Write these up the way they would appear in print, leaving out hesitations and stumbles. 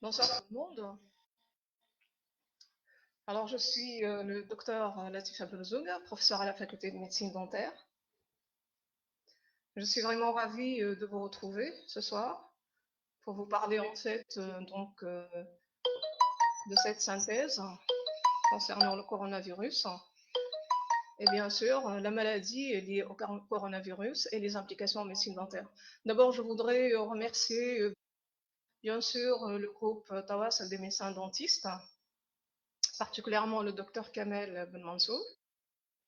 Bonsoir tout le monde. Alors, je suis le docteur Latif Abdelzoug, professeur à la faculté de médecine dentaire. Je suis vraiment ravie de vous retrouver ce soir pour vous parler en fait de cette synthèse concernant le coronavirus et bien sûr la maladie liée au coronavirus et les implications en médecine dentaire. D'abord, je voudrais remercier bien sûr le groupe Tawas des médecins dentistes, particulièrement le docteur Kamel Ben Mansour,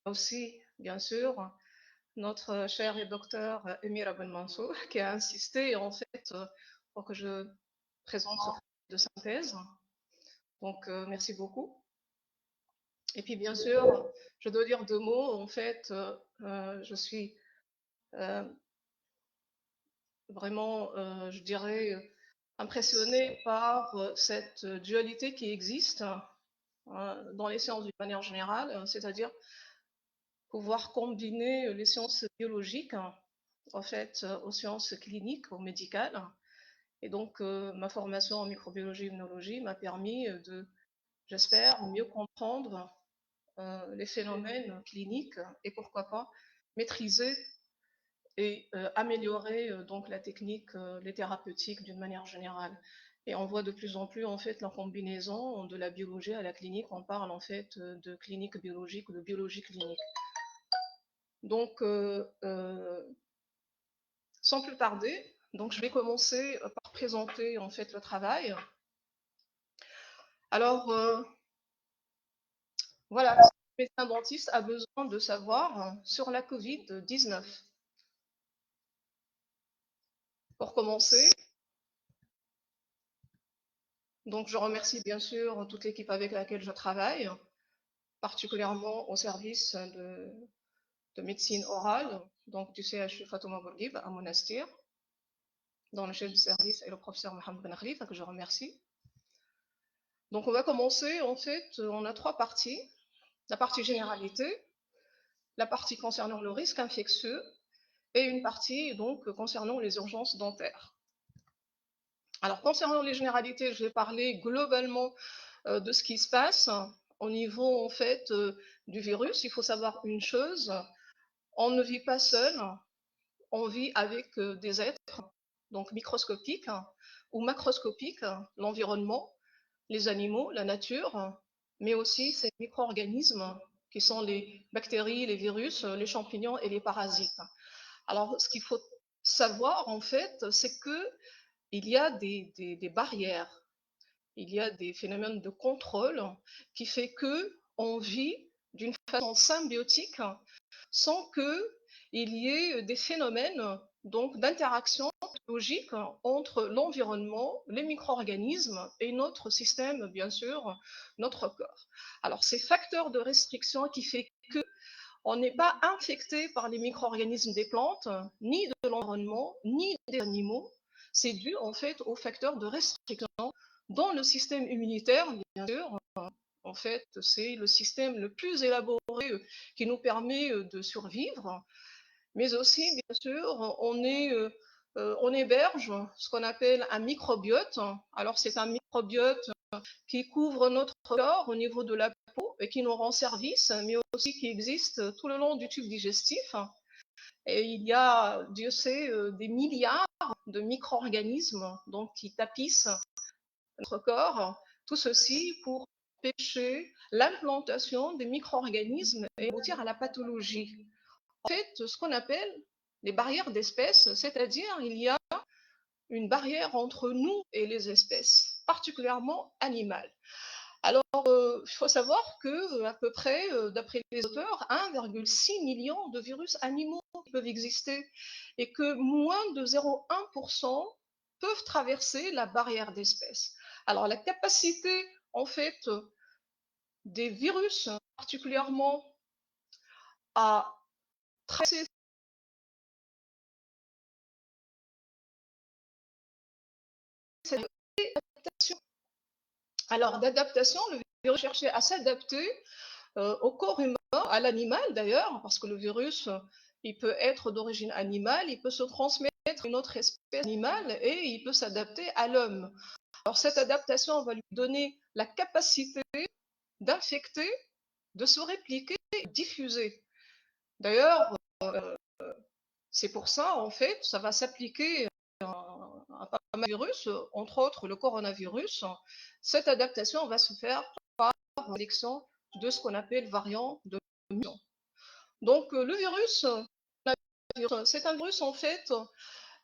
aussi bien sûr notre cher et docteur Emir Aben Mansour, qui a insisté en fait pour que je présente ce travail de synthèse. Donc merci beaucoup. Et puis bien sûr, je dois dire deux mots. En fait, je suis vraiment, je dirais, impressionnée par cette dualité qui existe dans les sciences d'une manière générale, c'est-à-dire pouvoir combiner les sciences biologiques en fait aux sciences cliniques, aux médicales. Et donc, ma formation en microbiologie et immunologie m'a permis de, j'espère, mieux comprendre les phénomènes cliniques et pourquoi pas maîtriser et améliorer donc la technique, les thérapeutiques d'une manière générale. Et on voit de plus en plus en fait la combinaison de la biologie à la clinique. On parle en fait de clinique biologique ou de biologie clinique. Donc, sans plus tarder, donc je vais commencer par présenter en fait le travail. Alors, voilà, ce que le médecin dentiste a besoin de savoir sur la Covid-19. Pour commencer, donc je remercie bien sûr toute l'équipe avec laquelle je travaille, particulièrement au service de médecine orale, donc du CHU Fatouma Bourguib à Monastir, dont le chef de service est le professeur Mohamed Ben Khalifa, que je remercie. Donc on va commencer, en fait, on a trois parties. La partie généralité, la partie concernant le risque infectieux et une partie donc concernant les urgences dentaires. Alors concernant les généralités, je vais parler globalement de ce qui se passe au niveau en fait du virus. Il faut savoir une chose, on ne vit pas seul, on vit avec des êtres donc microscopiques ou macroscopiques, l'environnement, les animaux, la nature, mais aussi ces micro-organismes qui sont les bactéries, les virus, les champignons et les parasites. Alors, ce qu'il faut savoir, en fait, c'est que il y a des barrières, il y a des phénomènes de contrôle qui fait que on vit d'une façon symbiotique sans que il y ait des phénomènes donc d'interaction logique entre l'environnement, les micro-organismes et notre système, bien sûr, notre corps. Alors, ces facteurs de restriction qui fait que on n'est pas infecté par les micro-organismes des plantes, ni de l'environnement, ni des animaux. C'est dû en fait aux facteurs de restriction dans le système immunitaire, bien sûr. En fait, c'est le système le plus élaboré qui nous permet de survivre, mais aussi, bien sûr, on héberge ce qu'on appelle un microbiote. Alors, c'est un microbiote qui couvre notre corps au niveau de la peau et qui nous rend service, mais aussi qui existe tout le long du tube digestif. Et il y a, Dieu sait, des milliards de micro-organismes donc, qui tapissent notre corps. Tout ceci pour empêcher l'implantation des micro-organismes et aboutir à la pathologie. En fait, ce qu'on appelle les barrières d'espèces, c'est-à-dire il y a une barrière entre nous et les espèces, particulièrement animales. Alors, il faut savoir que à peu près, d'après les auteurs, 1,6 million de virus animaux peuvent exister et que moins de 0,1% peuvent traverser la barrière d'espèces. Alors, la capacité, en fait, des virus, particulièrement à traverser cette adaptation. Alors, d'adaptation, le virus cherchait à s'adapter au corps humain, à l'animal d'ailleurs, parce que le virus il peut être d'origine animale, il peut se transmettre à une autre espèce animale et il peut s'adapter à l'homme. Alors cette adaptation va lui donner la capacité d'infecter, de se répliquer et de diffuser. D'ailleurs, c'est pour ça, en fait, ça va s'appliquer à pas mal de virus, entre autres le coronavirus. Cette adaptation va se faire par sélection de ce qu'on appelle variant de mutation. Donc le virus, c'est un virus en fait,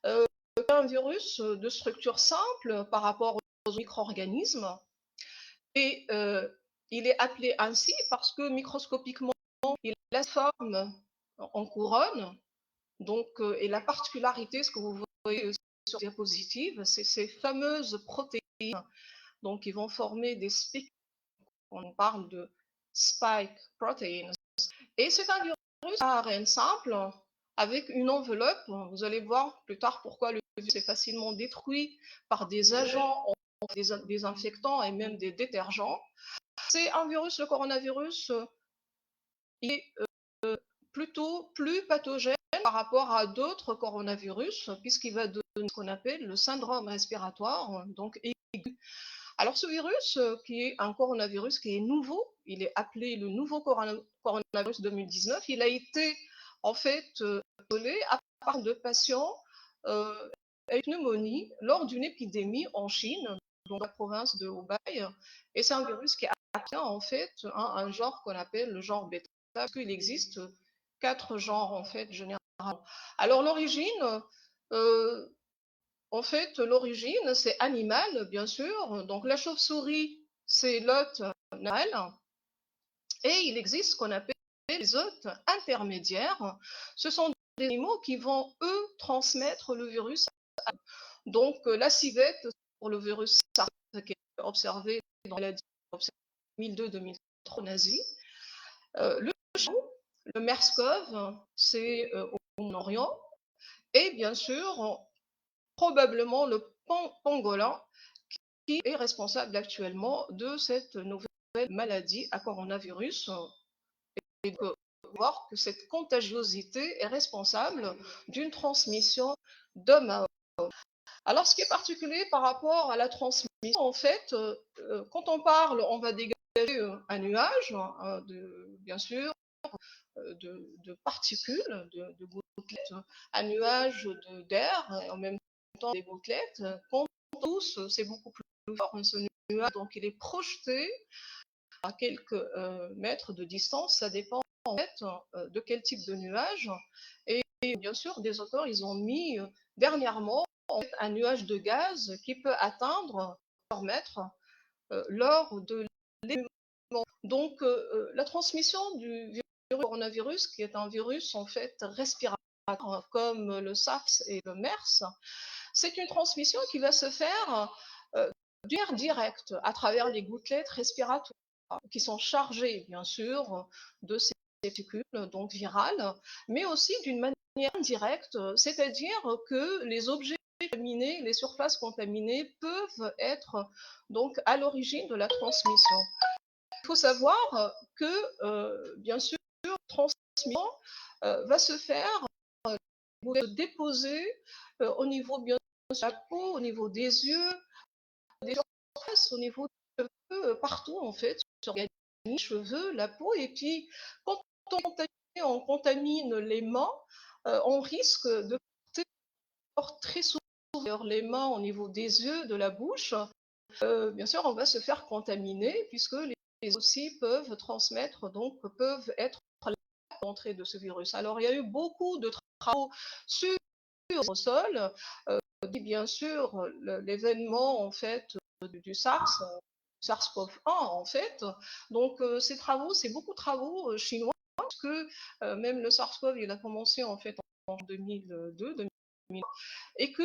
un virus de structure simple par rapport aux micro-organismes. Et il est appelé ainsi parce que microscopiquement, il a la forme en couronne. Donc, et la particularité, ce que vous voyez sur la diapositive, c'est ces fameuses protéines. Donc, ils vont former des spikes. On parle de spike proteins. Et c'est un virus à ARN simple avec une enveloppe. Vous allez voir plus tard pourquoi le virus est facilement détruit par des agents, des désinfectants et même des détergents. C'est un virus, le coronavirus, il est plutôt plus pathogène par rapport à d'autres coronavirus, puisqu'il va donner ce qu'on appelle le syndrome respiratoire, donc aigu. Alors ce virus, qui est un coronavirus qui est nouveau, il est appelé le nouveau coronavirus 2019, il a été en fait isolé à part de patients avec pneumonie lors d'une épidémie en Chine, dans la province de Hubei, et c'est un virus qui appartient en fait à un genre qu'on appelle le genre bêta, parce qu'il existe 4 genres en fait généralement. Alors l'origine, en fait, l'origine, c'est animal, bien sûr. Donc, la chauve-souris, c'est l'hôte naturel. Et il existe ce qu'on appelle les hôtes intermédiaires. Ce sont des animaux qui vont, eux, transmettre le virus. Donc, la civette, pour le virus SARS, qui est observé dans la maladie 2002-2003 en Asie. Le chou, le MERS-CoV, c'est au Moyen-Orient. Et bien sûr, probablement le pangolin qui est responsable actuellement de cette nouvelle maladie à coronavirus. Et donc, voir que cette contagiosité est responsable d'une transmission d'homme à homme. Alors, ce qui est particulier par rapport à la transmission, en fait, quand on parle, on va dégager un nuage, bien sûr, de particules, de gouttelettes, un nuage d'air, et en même temps des gouttelettes. Quand on tousse, c'est beaucoup plus fort ce nuage, donc il est projeté à quelques mètres de distance, ça dépend en fait de quel type de nuage. Et bien sûr, des auteurs, ils ont mis dernièrement en fait, un nuage de gaz qui peut atteindre plusieurs mètres lors de l'événement. Donc, la transmission du coronavirus, qui est un virus en fait respiratoire comme le SARS et le MERS, c'est une transmission qui va se faire d'une manière directe à travers les gouttelettes respiratoires qui sont chargées bien sûr de ces particules donc virales, mais aussi d'une manière indirecte, c'est-à-dire que les objets contaminés, les surfaces contaminées peuvent être donc à l'origine de la transmission. Il faut savoir que, bien sûr, la transmission va se faire, se déposer au niveau bien sûr de la peau, au niveau des yeux, des surfaces, au niveau des cheveux, partout en fait, sur les cheveux, la peau. Et puis, quand on contamine les mains, on risque de porter très souvent les mains au niveau des yeux, de la bouche. Bien sûr, on va se faire contaminer puisque les aussi peuvent transmettre, donc peuvent être l'entrée de ce virus. Alors, il y a eu beaucoup de travaux sur le sol, bien sûr l'événement en fait du SARS, SARS-CoV-1 en fait. Donc, ces travaux, c'est beaucoup de travaux chinois parce que même le SARS-CoV, il a commencé en fait en 2002, 2000, et que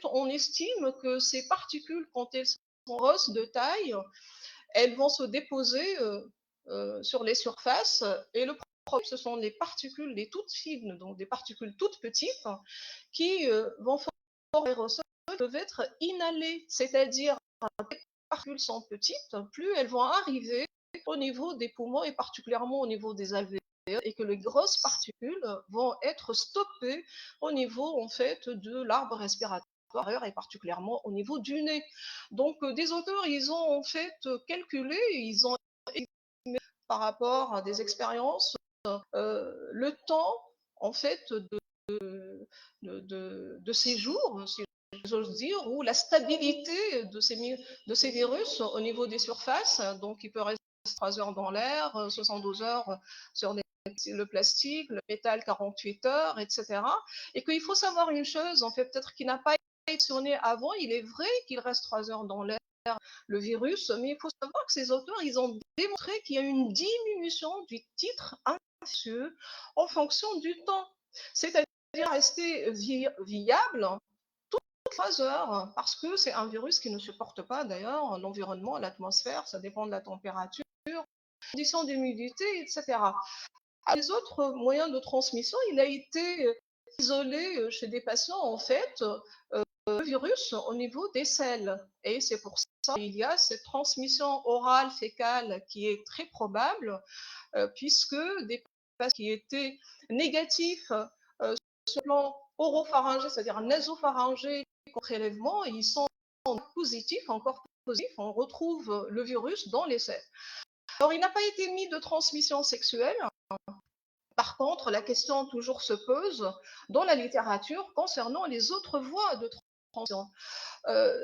on estime que ces particules, quand elles sont grosses de taille, elles vont se déposer sur les surfaces et le problème, ce sont les particules, les toutes fines, donc des particules toutes petites qui vont former l'aérosol, peuvent être inhalées, c'est-à-dire les particules sont petites, plus elles vont arriver au niveau des poumons et particulièrement au niveau des alvéoles. et que les grosses particules vont être stoppées au niveau en fait de l'arbre respiratoire et particulièrement au niveau du nez. Donc des auteurs, ils ont en fait calculé, ils ont par rapport à des expériences le temps en fait de séjour, si j'ose dire, ou la stabilité de ces virus au niveau des surfaces. Donc, il peut rester 3 heures dans l'air, 72 heures sur le plastique, le métal 48 heures, etc. Et qu'il faut savoir une chose, en fait, peut-être qu'il n'a pas été mentionné avant, il est vrai qu'il reste 3 heures dans l'air, le virus, mais il faut savoir que ces auteurs, ils ont démontré qu'il y a une diminution du titre infectieux en fonction du temps. C'est-à-dire rester viable 3 heures, parce que c'est un virus qui ne supporte pas d'ailleurs l'environnement, l'atmosphère, ça dépend de la température, conditions d'humidité, etc. Les autres moyens de transmission, il a été isolé chez des patients en fait le virus au niveau des selles. Et c'est pour ça qu'il y a cette transmission orale fécale qui est très probable, puisque des patients qui étaient négatifs sur le plan oropharyngé, c'est-à-dire nasopharyngé, prélèvement, ils sont positifs, encore positifs, on retrouve le virus dans les selles. Alors, il n'a pas été mis de transmission sexuelle. Par contre, la question toujours se pose dans la littérature concernant les autres voies de transmission.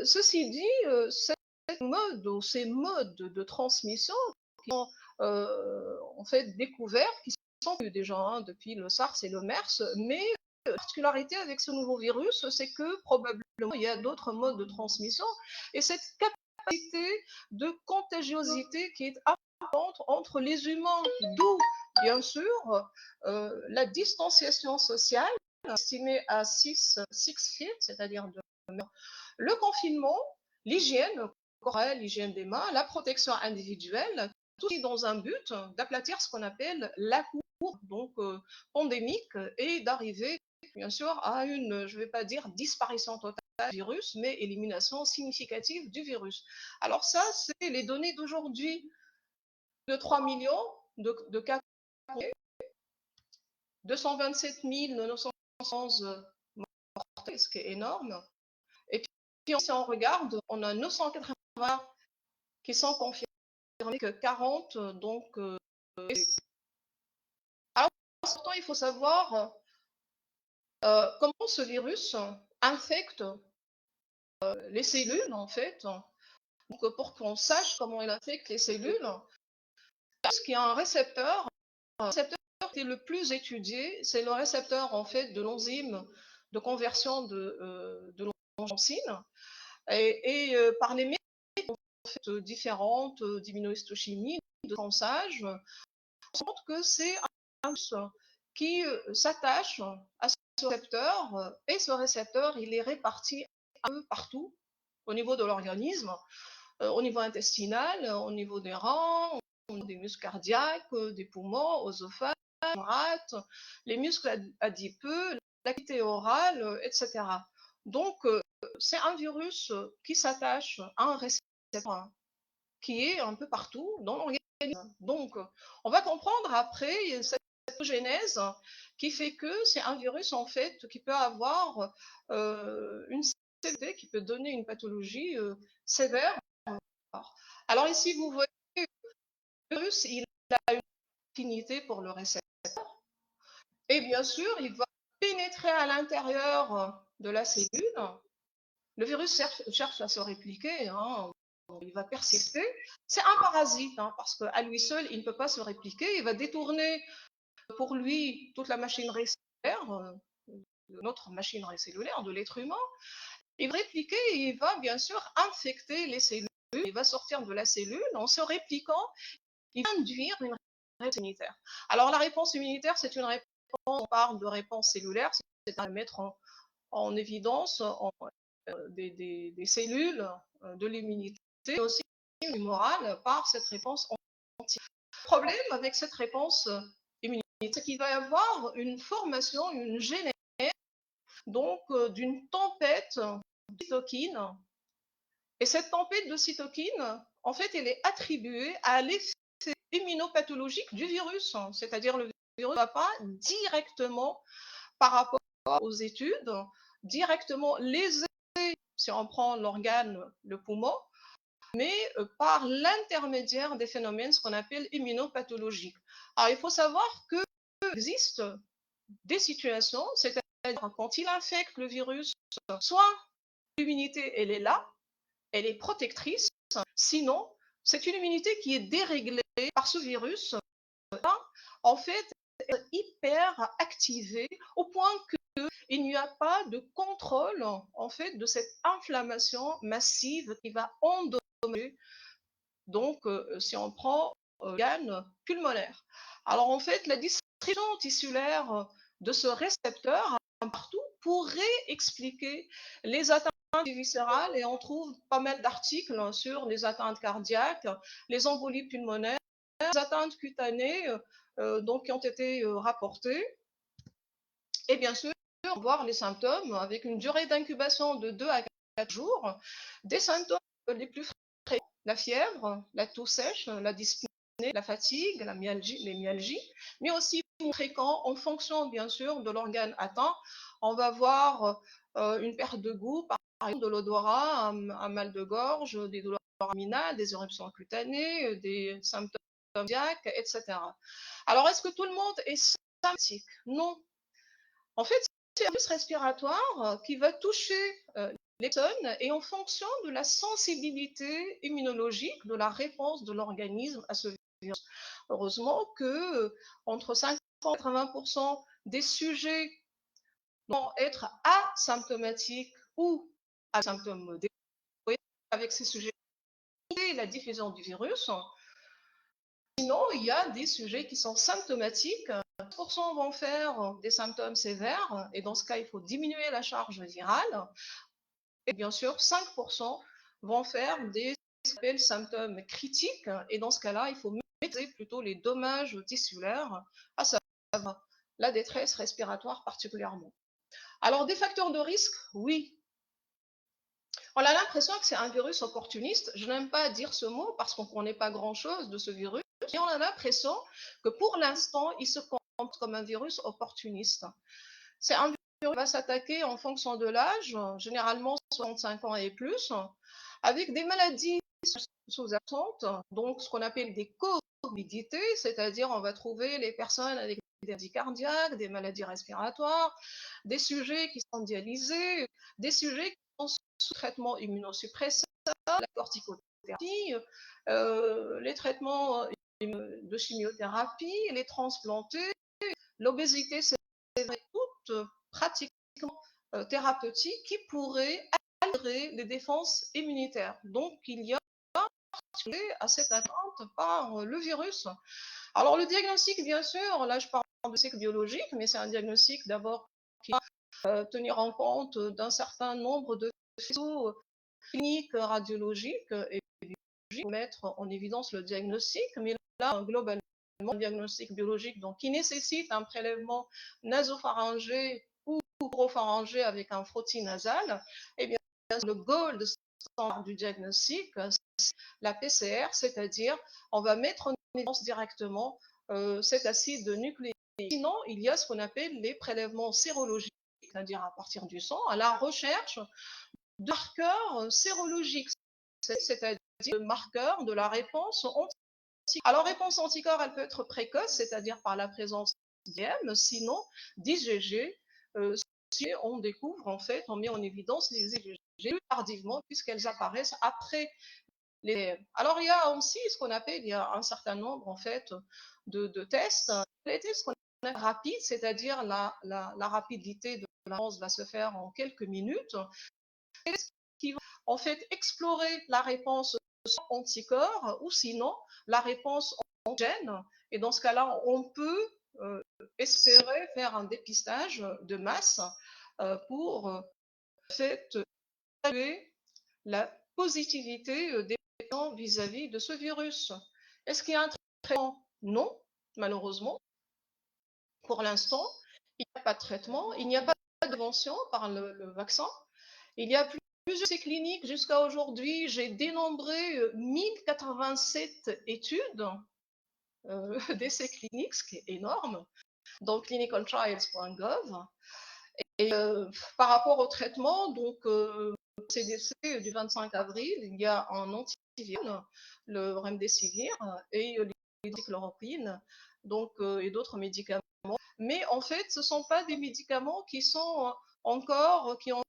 Ceci dit, ces modes de transmission qui sont en fait découverts, qui sont connus déjà depuis le SARS et le MERS, mais la particularité avec ce nouveau virus, c'est que probablement il y a d'autres modes de transmission et cette capacité de contagiosité qui est importante entre les humains, d'où bien sûr la distanciation sociale estimée à 6 feet, c'est-à-dire le confinement, l'hygiène corporelle, l'hygiène des mains, la protection individuelle, tout dans un but d'aplatir ce qu'on appelle la courbe donc pandémique et d'arriver bien sûr à une, je ne vais pas dire disparition totale du virus, mais élimination significative du virus. Alors ça, c'est les données d'aujourd'hui de 3 millions de cas, 227 911 morts, ce qui est énorme. Et puis, si on regarde, on a 980 qui sont confirmés, que 40, donc. Alors, pourtant, il faut savoir comment ce virus infecte les cellules, en fait. Donc, pour qu'on sache comment il infecte les cellules, parce qu'il y a un récepteur qui est le plus étudié, c'est le récepteur, en fait, de l'enzyme de conversion de l'angiosine. Et par les méthodes différentes d'immunohistochimie, de séquençage, on se rend compte que c'est un virus qui s'attache à ce récepteur et ce récepteur, il est réparti un peu partout au niveau de l'organisme, au niveau intestinal, au niveau des reins, au niveau des muscles cardiaques, des poumons, oesophage, rate, les muscles adipeux, la cavité orale, etc. Donc, c'est un virus qui s'attache à un récepteur qui est un peu partout dans l'organisme. Donc, on va comprendre après cette genèse qui fait que c'est un virus en fait qui peut avoir une sévérité, qui peut donner une pathologie sévère. Alors ici, vous voyez, le virus, il a une affinité pour le récepteur et bien sûr, il va pénétrer à l'intérieur de la cellule. Le virus cherche à se répliquer, il va persister. C'est un parasite, parce qu'à lui seul, il ne peut pas se répliquer. Il va détourner pour lui toute la machinerie cellulaire, notre machinerie cellulaire de l'être humain. Il va répliquer et il va bien sûr infecter les cellules. Il va sortir de la cellule en se répliquant. Il va induire une réponse immunitaire. Alors la réponse immunitaire, c'est une réponse, on parle de réponse cellulaire, c'est à mettre en évidence des cellules de l'immunité, mais aussi morale par cette réponse anti. Le problème avec cette réponse immunitaire, c'est qu'il va y avoir une formation, une génèse, donc d'une tempête de cytokines. Et cette tempête de cytokines, en fait, elle est attribuée à l'effet immunopathologique du virus, c'est-à-dire le virus ne va pas directement par rapport aux études, directement léser, si on prend l'organe, le poumon, mais par l'intermédiaire des phénomènes, ce qu'on appelle immunopathologiques. Alors, il faut savoir qu'il existe des situations, c'est-à-dire quand il infecte le virus, soit l'immunité, elle est là, elle est protectrice, sinon, c'est une immunité qui est déréglée par ce virus, en fait, hyper activée au point qu'il n'y a pas de contrôle, en fait, de cette inflammation massive qui va endommager. Donc, si on prend l'organe pulmonaire. Alors, en fait, la distribution tissulaire de ce récepteur partout pourrait expliquer les atteintes viscérales, et on trouve pas mal d'articles sur les atteintes cardiaques, les embolies pulmonaires, les atteintes cutanées, donc qui ont été rapportées. Et bien sûr, on va voir les symptômes avec une durée d'incubation de 2 à 4 jours, des symptômes les plus fréquents, la fièvre, la toux sèche, la dyspnée, la fatigue, la myalgie, les myalgies, mais aussi fréquents en fonction bien sûr de l'organe atteint. On va voir une perte de goût, par exemple de l'odorat, un mal de gorge, des douleurs abdominales, des éruptions cutanées, des symptômes cardiaques, etc. Alors, est-ce que tout le monde est symptomatique? Non. En fait, c'est un virus respiratoire qui va toucher les personnes, et en fonction de la sensibilité immunologique, de la réponse de l'organisme à ce virus. Heureusement que entre 50 et 80% des sujets vont être asymptomatiques ou à symptômes modérés. Avec ces sujets, la diffusion du virus. Sinon, il y a des sujets qui sont symptomatiques. 10% vont faire des symptômes sévères, et dans ce cas, il faut diminuer la charge virale. Et bien sûr, 5% vont faire des symptômes critiques, et dans ce cas-là, il faut maîtriser plutôt les dommages tissulaires, à savoir la détresse respiratoire particulièrement. Alors, des facteurs de risque, oui. On a l'impression que c'est un virus opportuniste. Je n'aime pas dire ce mot parce qu'on ne connaît pas grand-chose de ce virus, mais on a l'impression que pour l'instant, il se comporte comme un virus opportuniste. C'est un virus qui va s'attaquer en fonction de l'âge, généralement 65 ans et plus, avec des maladies sous-jacentes, donc ce qu'on appelle des comorbidités, c'est-à-dire on va trouver les personnes avec des maladies cardiaques, des maladies respiratoires, des sujets qui sont dialysés, des sujets qui sont sous traitement immunosuppresseur, la corticothérapie, les traitements de chimiothérapie, les transplantés, l'obésité, c'est toutes pratiquement thérapeutiques qui pourraient altérer les défenses immunitaires. Donc, il y a à cette atteinte par le virus. Alors, le diagnostic, bien sûr, là, je parle de diagnostic biologique, mais c'est un diagnostic d'abord qui va tenir en compte d'un certain nombre de faisceaux cliniques, radiologiques et biologiques pour mettre en évidence le diagnostic, mais là, globalement, un diagnostic biologique donc, qui nécessite un prélèvement nasopharyngé ou oropharyngé avec un frottis nasal, et bien le gold standard du diagnostic, c'est la PCR, c'est-à-dire on va mettre en évidence directement cet acide nucléique. Sinon, il y a ce qu'on appelle les prélèvements sérologiques, c'est-à-dire à partir du sang, à la recherche de marqueurs sérologiques, c'est-à-dire de marqueurs de la réponse anticorps. Alors, réponse anticorps, elle peut être précoce, c'est-à-dire par la présence d'IgM, sinon d'IgG, si on découvre, en fait, on met en évidence les IgG plus tardivement, puisqu'elles apparaissent après les. Alors, il y a aussi ce qu'on appelle, il y a un certain nombre, en fait, de tests. Les tests qu'on appelle rapides, c'est-à-dire la rapidité de la réponse va se faire en quelques minutes, qui vont en fait explorer la réponse anticorps ou sinon la réponse antigène. Et dans ce cas-là, on peut espérer faire un dépistage de masse pour évaluer la positivité des patients vis-à-vis de ce virus. Est-ce qu'il y a un traitement? Non, malheureusement. Pour l'instant, il n'y a pas de traitement, il n'y a pas de prévention par le vaccin. Il y a plusieurs essais cliniques jusqu'à aujourd'hui. J'ai dénombré 1087 études d'essais cliniques, ce qui est énorme, dans clinicaltrials.gov. Et par rapport au traitement, donc CDC du 25 avril, il y a un antiviral, le remdesivir, et l'hydroxychloroquine, donc et d'autres médicaments. Mais en fait, ce ne sont pas des médicaments qui sont encore, qui ont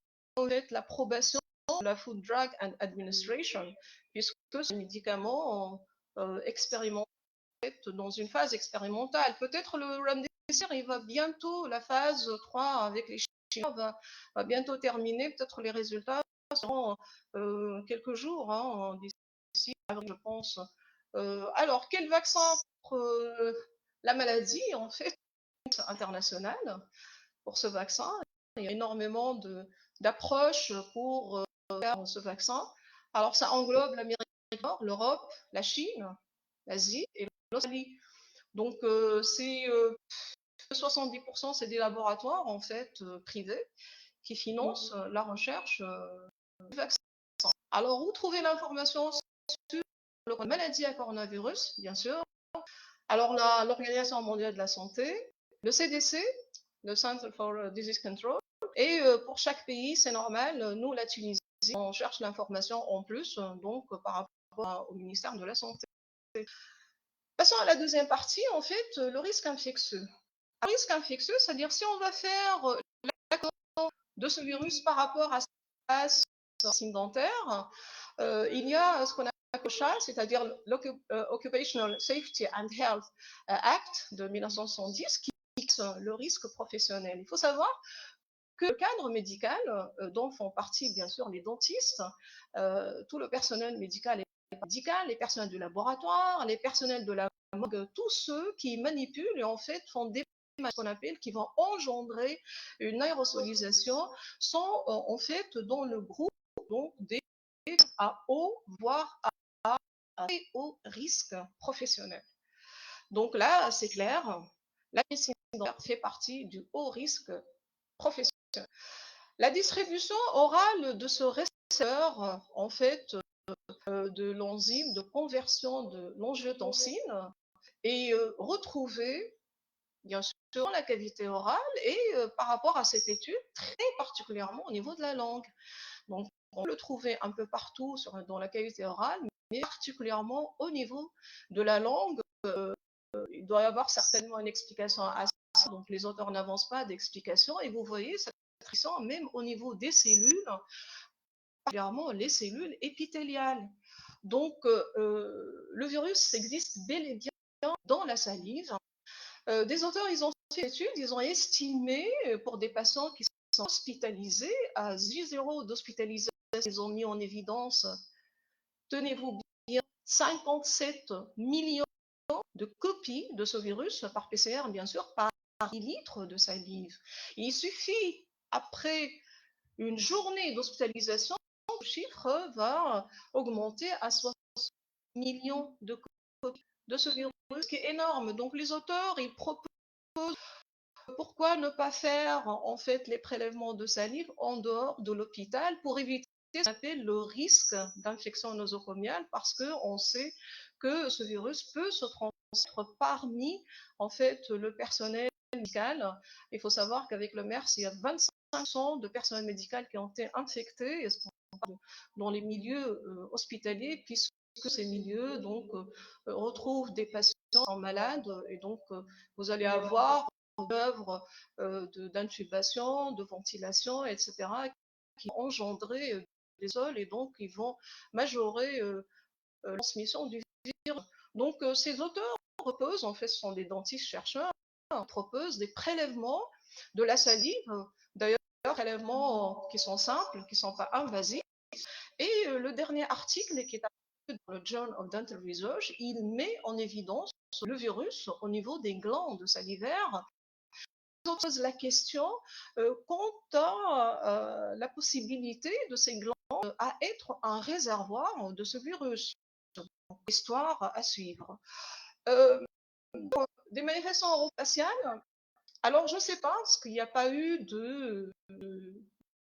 l'approbation de la Food Drug Administration, puisque ces médicaments expérimentés dans une phase expérimentale. Peut-être le remdesivir, il va bientôt, la phase 3 avec les Chinois va bientôt terminer. Peut-être les résultats seront quelques jours, hein, d'ici avril, je pense. Alors, quel vaccin pour la maladie, en fait, internationale pour ce vaccin? Il y a énormément d'approches pour faire ce vaccin. Alors, ça englobe l'Amérique du Nord, l'Europe, la Chine, l'Asie et l'Australie. Donc, c'est 70%, c'est des laboratoires en fait privés qui financent la recherche du vaccin. Alors, où trouver l'information sur la maladie à coronavirus, bien sûr. Alors, l'Organisation mondiale de la santé, le CDC, le Center for Disease Control, et pour chaque pays, c'est normal, nous, la Tunisie, on cherche l'information en plus, donc par rapport au ministère de la Santé. Passons à la deuxième partie, en fait, le risque infectieux. Le risque infectieux, c'est-à-dire si on va faire la de ce virus par rapport à ce qui se passe en médecine dentaire, il y a ce qu'on appelle OSHA, c'est-à-dire l'Occupational Safety and Health Act de 1970, qui fixe le risque professionnel. Il faut savoir que le cadre médical, dont font partie bien sûr les dentistes, tout le personnel médical les personnels du laboratoire, les personnels de la morgue, tous ceux qui manipulent et en fait font des qu'on appelle qui vont engendrer une aérosolisation sont en fait dans le groupe donc des à haut voire à très haut risque professionnel. Donc là, c'est clair, la médecine fait partie du haut risque professionnel. La distribution orale de ce récepteur, en fait, de l'enzyme de conversion de l'angiotensine est retrouvée, bien sûr, dans la cavité orale et par rapport à cette étude, très particulièrement au niveau de la langue. Donc, on peut le trouver un peu partout dans la cavité orale, mais particulièrement au niveau de la langue. Il doit y avoir certainement une explication à ça, donc les auteurs n'avancent pas d'explication, et vous voyez cette expression même au niveau des cellules, particulièrement les cellules épithéliales. Donc, le virus existe bel et bien dans la salive. Des auteurs, ils ont fait une étude, ils ont estimé pour des patients qui sont hospitalisés à J0 d'hospitalisation, ils ont mis en évidence, tenez-vous bien, 57 millions de copies de ce virus par PCR, bien sûr, par litre de salive. Il suffit, après une journée d'hospitalisation, le chiffre va augmenter à 60 millions de copies de ce virus, ce qui est énorme. Donc les auteurs, ils proposent pourquoi ne pas faire en fait les prélèvements de salive en dehors de l'hôpital pour éviter ce qu'on appelle le risque d'infection nosocomiale, parce qu'on sait que ce virus peut se transmettre parmi en fait le personnel médical. Il faut savoir qu'avec le MERS, il y a 25% de personnel médical qui ont été infectés dans les milieux hospitaliers, puisque ces milieux donc retrouvent des patients malades, et donc vous allez avoir d'œuvres d'intubation, de ventilation, etc., qui vont engendrer des sols et donc ils vont majorer la transmission du virus. Donc ces auteurs proposent, en fait ce sont des dentistes chercheurs, proposent des prélèvements de la salive, d'ailleurs prélèvements qui sont simples, qui ne sont pas invasifs. Et le dernier article qui est apparu dans le Journal of Dental Research, il met en évidence le virus au niveau des glandes salivaires. On pose la question quant à la possibilité de ces glandes à être un réservoir de ce virus. Histoire à suivre. Des manifestations europaciales, alors je ne sais pas, parce qu'il n'y a pas eu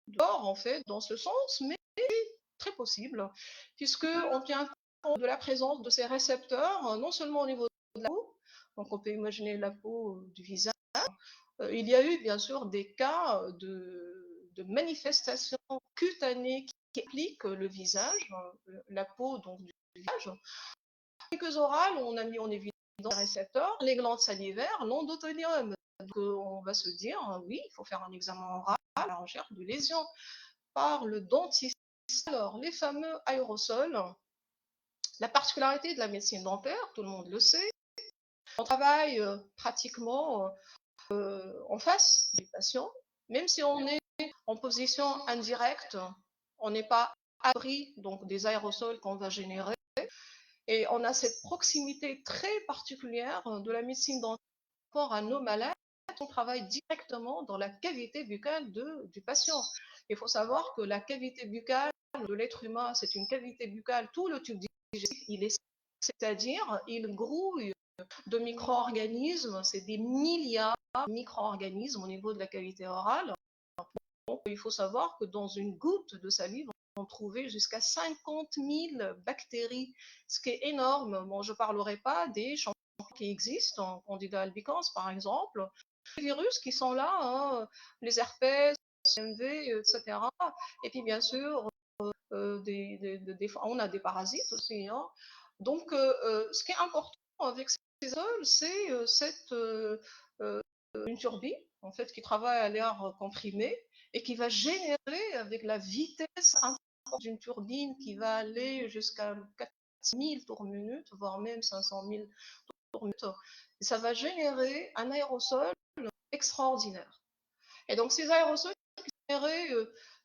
d'or en fait dans ce sens, mais très possible, puisqu'on tient compte de la présence de ces récepteurs, non seulement au niveau de la peau, Donc on peut imaginer la peau du visage. Il y a eu bien sûr des cas de manifestations cutanées qui impliquent le visage, la peau donc du visage. Quelques orales, on a mis en évidence les récepteurs, les glandes salivaires, l'endothélium. Donc on va se dire, oui, il faut faire un examen oral à la recherche de lésions par le dentiste. Alors, les fameux aérosols, la particularité de la médecine dentaire, tout le monde le sait, on travaille pratiquement en face des patients, même si on est en position indirecte, on n'est pas à l'abri donc des aérosols qu'on va générer. Et on a cette proximité très particulière de la médecine dentaire par rapport à nos malades. On travaille directement dans la cavité buccale du patient. Il faut savoir que la cavité buccale de l'être humain, c'est une cavité buccale, tout le tube digestif, c'est-à-dire il grouille de micro-organismes, c'est des milliards de micro-organismes au niveau de la cavité orale. Donc, il faut savoir que dans une goutte de salive, on peut trouver jusqu'à 50 000 bactéries, ce qui est énorme. Bon, je ne parlerai pas des champignons qui existent, Candida albicans par exemple, les virus qui sont là, hein, les herpès, CMV, etc. Et puis bien sûr, on a des parasites aussi. Hein. Donc, ce qui est important avec ces sols, c'est une turbine en fait qui travaille à l'air comprimé et qui va générer avec la vitesse importante d'une turbine qui va aller jusqu'à 4000 tours minute, voire même 500 000 tours minute. Et ça va générer un aérosol extraordinaire. Et donc ces aérosols sont générés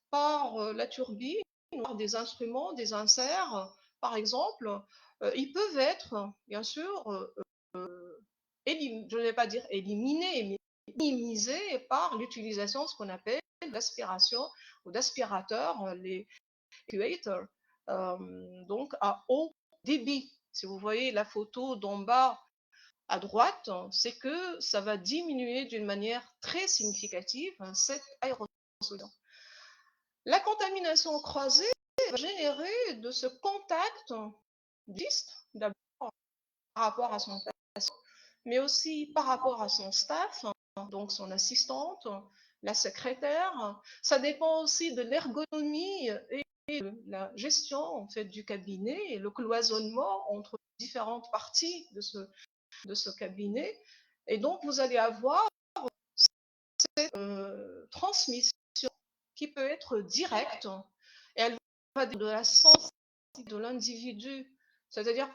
par la turbine, par des instruments, des inserts, par exemple, ils peuvent être, bien sûr, je ne vais pas dire éliminés, mais minimisés par l'utilisation de ce qu'on appelle l'aspiration ou d'aspirateurs, les actuators, donc à haut débit. Si vous voyez la photo d'en bas à droite, c'est que ça va diminuer d'une manière très significative cette aérosol. La contamination croisée va générer de ce contact d'abord par rapport à son patient, mais aussi par rapport à son staff, donc son assistante, la secrétaire. Ça dépend aussi de l'ergonomie et de la gestion en fait du cabinet et le cloisonnement entre différentes parties de ce cabinet. Et donc vous allez avoir cette transmission qui peut être directe et elle va de la sensibilité de l'individu. C'est-à-dire,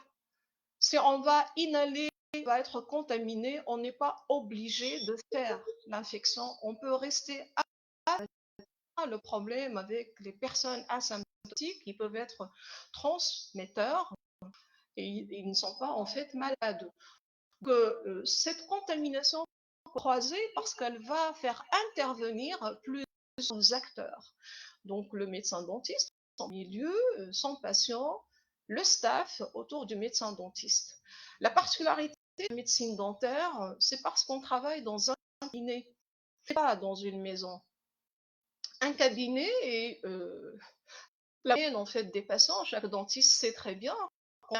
si on va inhaler, va être contaminé, on n'est pas obligé de faire l'infection. On peut rester à le problème avec les personnes asymptomatiques qui peuvent être transmetteurs et ils ne sont pas en fait malades. Que cette contamination croisée parce qu'elle va faire intervenir plusieurs acteurs. Donc le médecin dentiste, son milieu, son patient, le staff autour du médecin dentiste. La particularité de la médecine dentaire, c'est parce qu'on travaille dans un cabinet, pas dans une maison. Un cabinet est la moyenne en fait des patients. Chaque dentiste sait très bien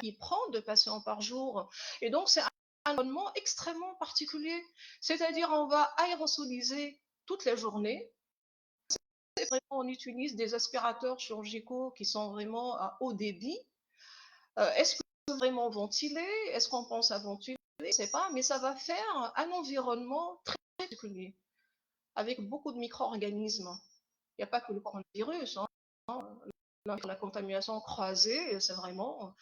qu'il prend 2 patients par jour. Et donc c'est un environnement extrêmement particulier. C'est-à-dire on va aérosoliser toute la journée. Vraiment, on utilise des aspirateurs chirurgicaux qui sont vraiment à haut débit. Est-ce que c'est vraiment ventilé? Est-ce qu'on pense à ventiler? Je ne sais pas, mais ça va faire un environnement très particulier, avec beaucoup de micro-organismes. Il n'y a pas que le coronavirus. Hein. La contamination croisée, c'est vraiment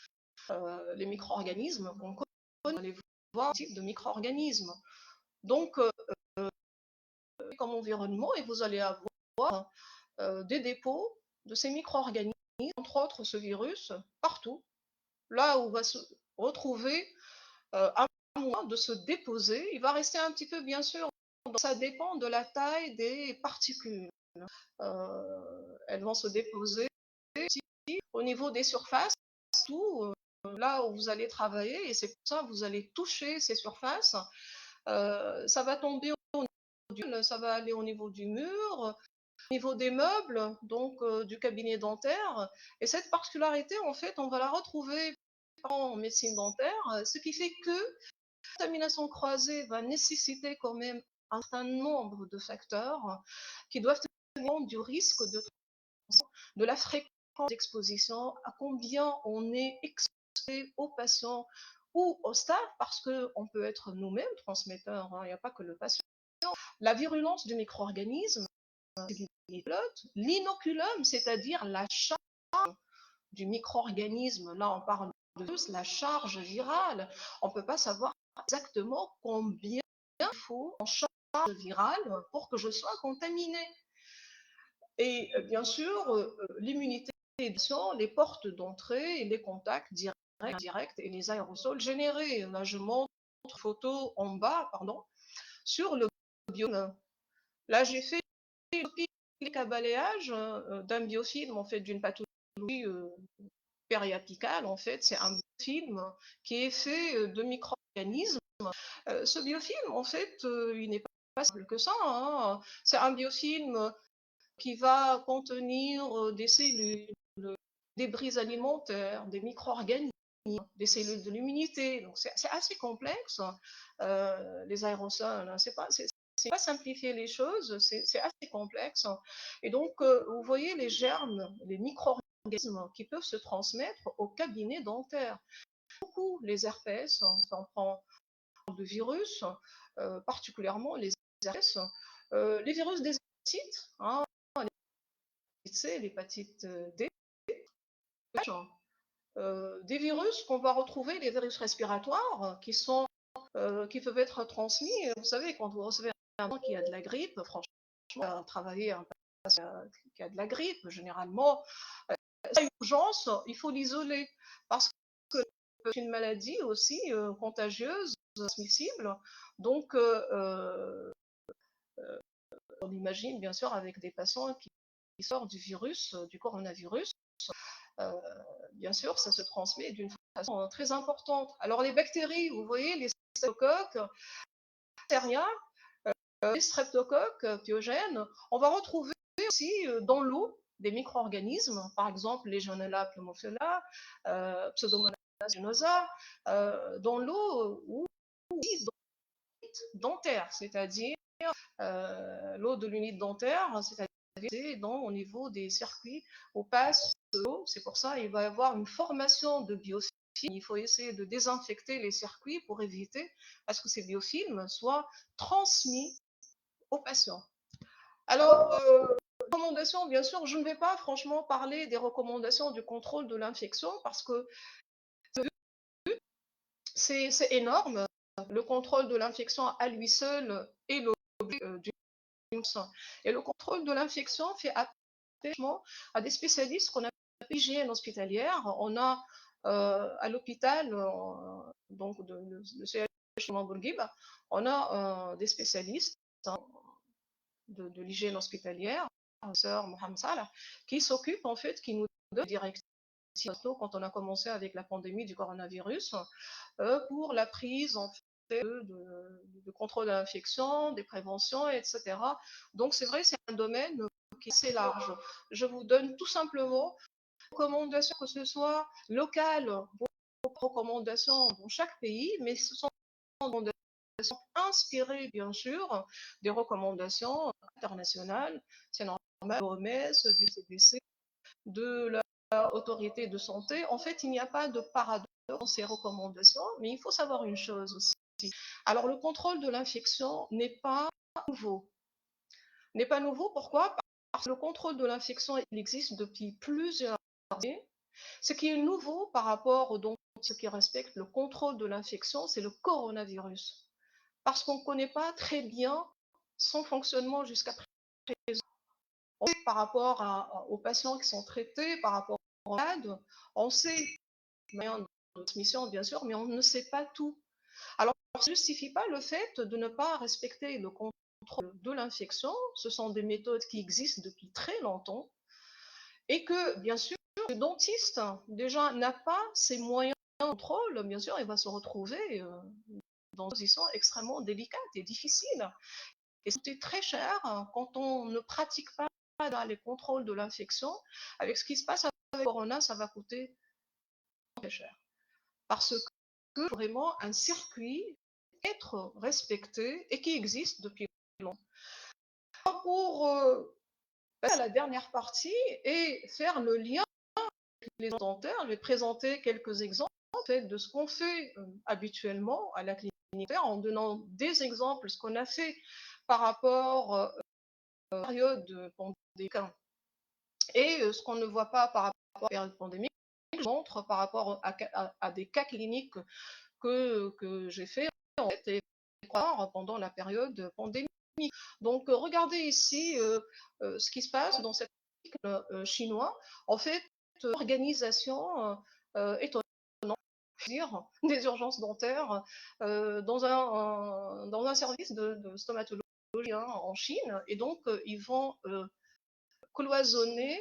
les micro-organismes qu'on connaît. Allez voir ce type de micro-organismes. Donc, comme environnement, et vous allez avoir des dépôts de ces micro-organismes, entre autres ce virus, partout, là où va se retrouver un moyen de se déposer. Il va rester un petit peu, bien sûr, ça dépend de la taille des particules. Elles vont se déposer au niveau des surfaces, tout là où vous allez travailler, et c'est pour ça que vous allez toucher ces surfaces. Ça va tomber au niveau ça va aller au niveau du mur, au niveau des meubles, donc du cabinet dentaire. Et cette particularité, en fait, on va la retrouver en médecine dentaire, ce qui fait que contamination croisée va nécessiter quand même un certain nombre de facteurs qui doivent tenir compte du risque de la fréquence d'exposition, à combien on est exposé aux patients ou au staff, parce qu'on peut être nous-mêmes transmetteurs, il n'y a pas que le patient. La virulence du micro-organisme, l'inoculum, c'est-à-dire la charge du micro-organisme, là on parle de la charge virale, on ne peut pas savoir exactement combien il faut en charge virale pour que je sois contaminé. Et bien sûr, l'immunité, les portes d'entrée, les contacts directs et les aérosols générés. Là, je montre une photo en bas, sur le biofilm. Là, j'ai fait un balayage d'un biofilm, en fait, d'une pathologie périapicale. En fait, c'est un biofilm qui est fait de micro-organismes. Ce biofilm, en fait, il n'est pas simple que ça, hein. C'est un biofilm qui va contenir des cellules, des débris alimentaires, des micro-organismes, des cellules de l'immunité. Donc c'est assez complexe, les aérosols. Hein. C'est pas simplifier les choses, c'est assez complexe. Et donc, vous voyez les germes, les micro-organismes qui peuvent se transmettre au cabinet dentaire. Beaucoup les herpès, on prend de virus, particulièrement les herpès, les virus des hépatites, hein, l'hépatite C, l'hépatite D, des virus qu'on va retrouver, les virus respiratoires, qui peuvent être transmis. Vous savez, quand vous recevez un patient qui a de la grippe, franchement, travailler un patient qui a de la grippe, généralement, c'est urgence, il faut l'isoler, parce que c'est une maladie aussi contagieuse, transmissible. Donc, on imagine bien sûr avec des patients qui sortent du virus, du coronavirus, bien sûr, ça se transmet d'une façon très importante. Alors les bactéries, vous voyez, les streptocoques, les streptocoques pyogènes, on va retrouver aussi dans l'eau des micro-organismes, par exemple Legionella pneumophila, Pseudomonas aeruginosa, dans l'eau ou dentaire, c'est-à-dire l'eau de l'unité dentaire, c'est-à-dire au niveau des circuits où passe l'eau. C'est pour ça qu'il va y avoir une formation de biofilms. Il faut essayer de désinfecter les circuits pour éviter à ce que ces biofilms soient transmis aux patients. Alors, recommandations, bien sûr, je ne vais pas franchement parler des recommandations du contrôle de l'infection parce que c'est énorme. Le contrôle de l'infection à lui seul est l'objet du et le contrôle de l'infection fait appel à des spécialistes qu'on appelle l'hygiène hospitalière. On a à l'hôpital, donc le CHU Bourguiba, on a des spécialistes de l'hygiène hospitalière, professeur Mohamed Salah, qui s'occupe en fait, qui nous donne des directives quand on a commencé avec la pandémie du coronavirus, pour la prise en fait, de contrôle de l'infection, des préventions, etc. Donc c'est vrai, c'est un domaine qui est assez large. Je vous donne tout simplement des recommandations, que ce soit locales, recommandations dans chaque pays, mais ce sont des recommandations inspirées, bien sûr, des recommandations internationales. C'est normal, de l'OMS, du CDC, de la autorité de santé. En fait, il n'y a pas de paradoxe dans ces recommandations, mais il faut savoir une chose aussi. Alors, le contrôle de l'infection n'est pas nouveau. N'est pas nouveau, pourquoi? Parce que le contrôle de l'infection, il existe depuis plusieurs années. Ce qui est nouveau par rapport donc ce qui respecte le contrôle de l'infection, c'est le coronavirus. Parce qu'on ne connaît pas très bien son fonctionnement jusqu'à présent. Par rapport aux patients qui sont traités, par rapport aux malades, on sait moyen de transmission, bien sûr, mais on ne sait pas tout. Alors, ça ne justifie pas le fait de ne pas respecter le contrôle de l'infection. Ce sont des méthodes qui existent depuis très longtemps et que, bien sûr, le dentiste, déjà, n'a pas ces moyens de contrôle. Bien sûr, il va se retrouver dans une position extrêmement délicate et difficile. Et c'est très cher quand on ne pratique pas dans les contrôles de l'infection. Avec ce qui se passe avec le Corona, ça va coûter très cher. Parce que vraiment un circuit être respectée et qui existe depuis longtemps. Pour passer à la dernière partie et faire le lien avec les dentaires, je vais présenter quelques exemples de ce qu'on fait habituellement à la clinique dentaire en donnant des exemples, ce qu'on a fait par rapport à la période pandémique et ce qu'on ne voit pas par rapport à la période pandémique, je montre par rapport à des cas cliniques que j'ai fait en fait, et pendant la période pandémique. Donc, regardez ici ce qui se passe dans cet article chinois. En fait, organisation étonnante des urgences dentaires dans un service de stomatologie en Chine. Et donc, ils vont cloisonner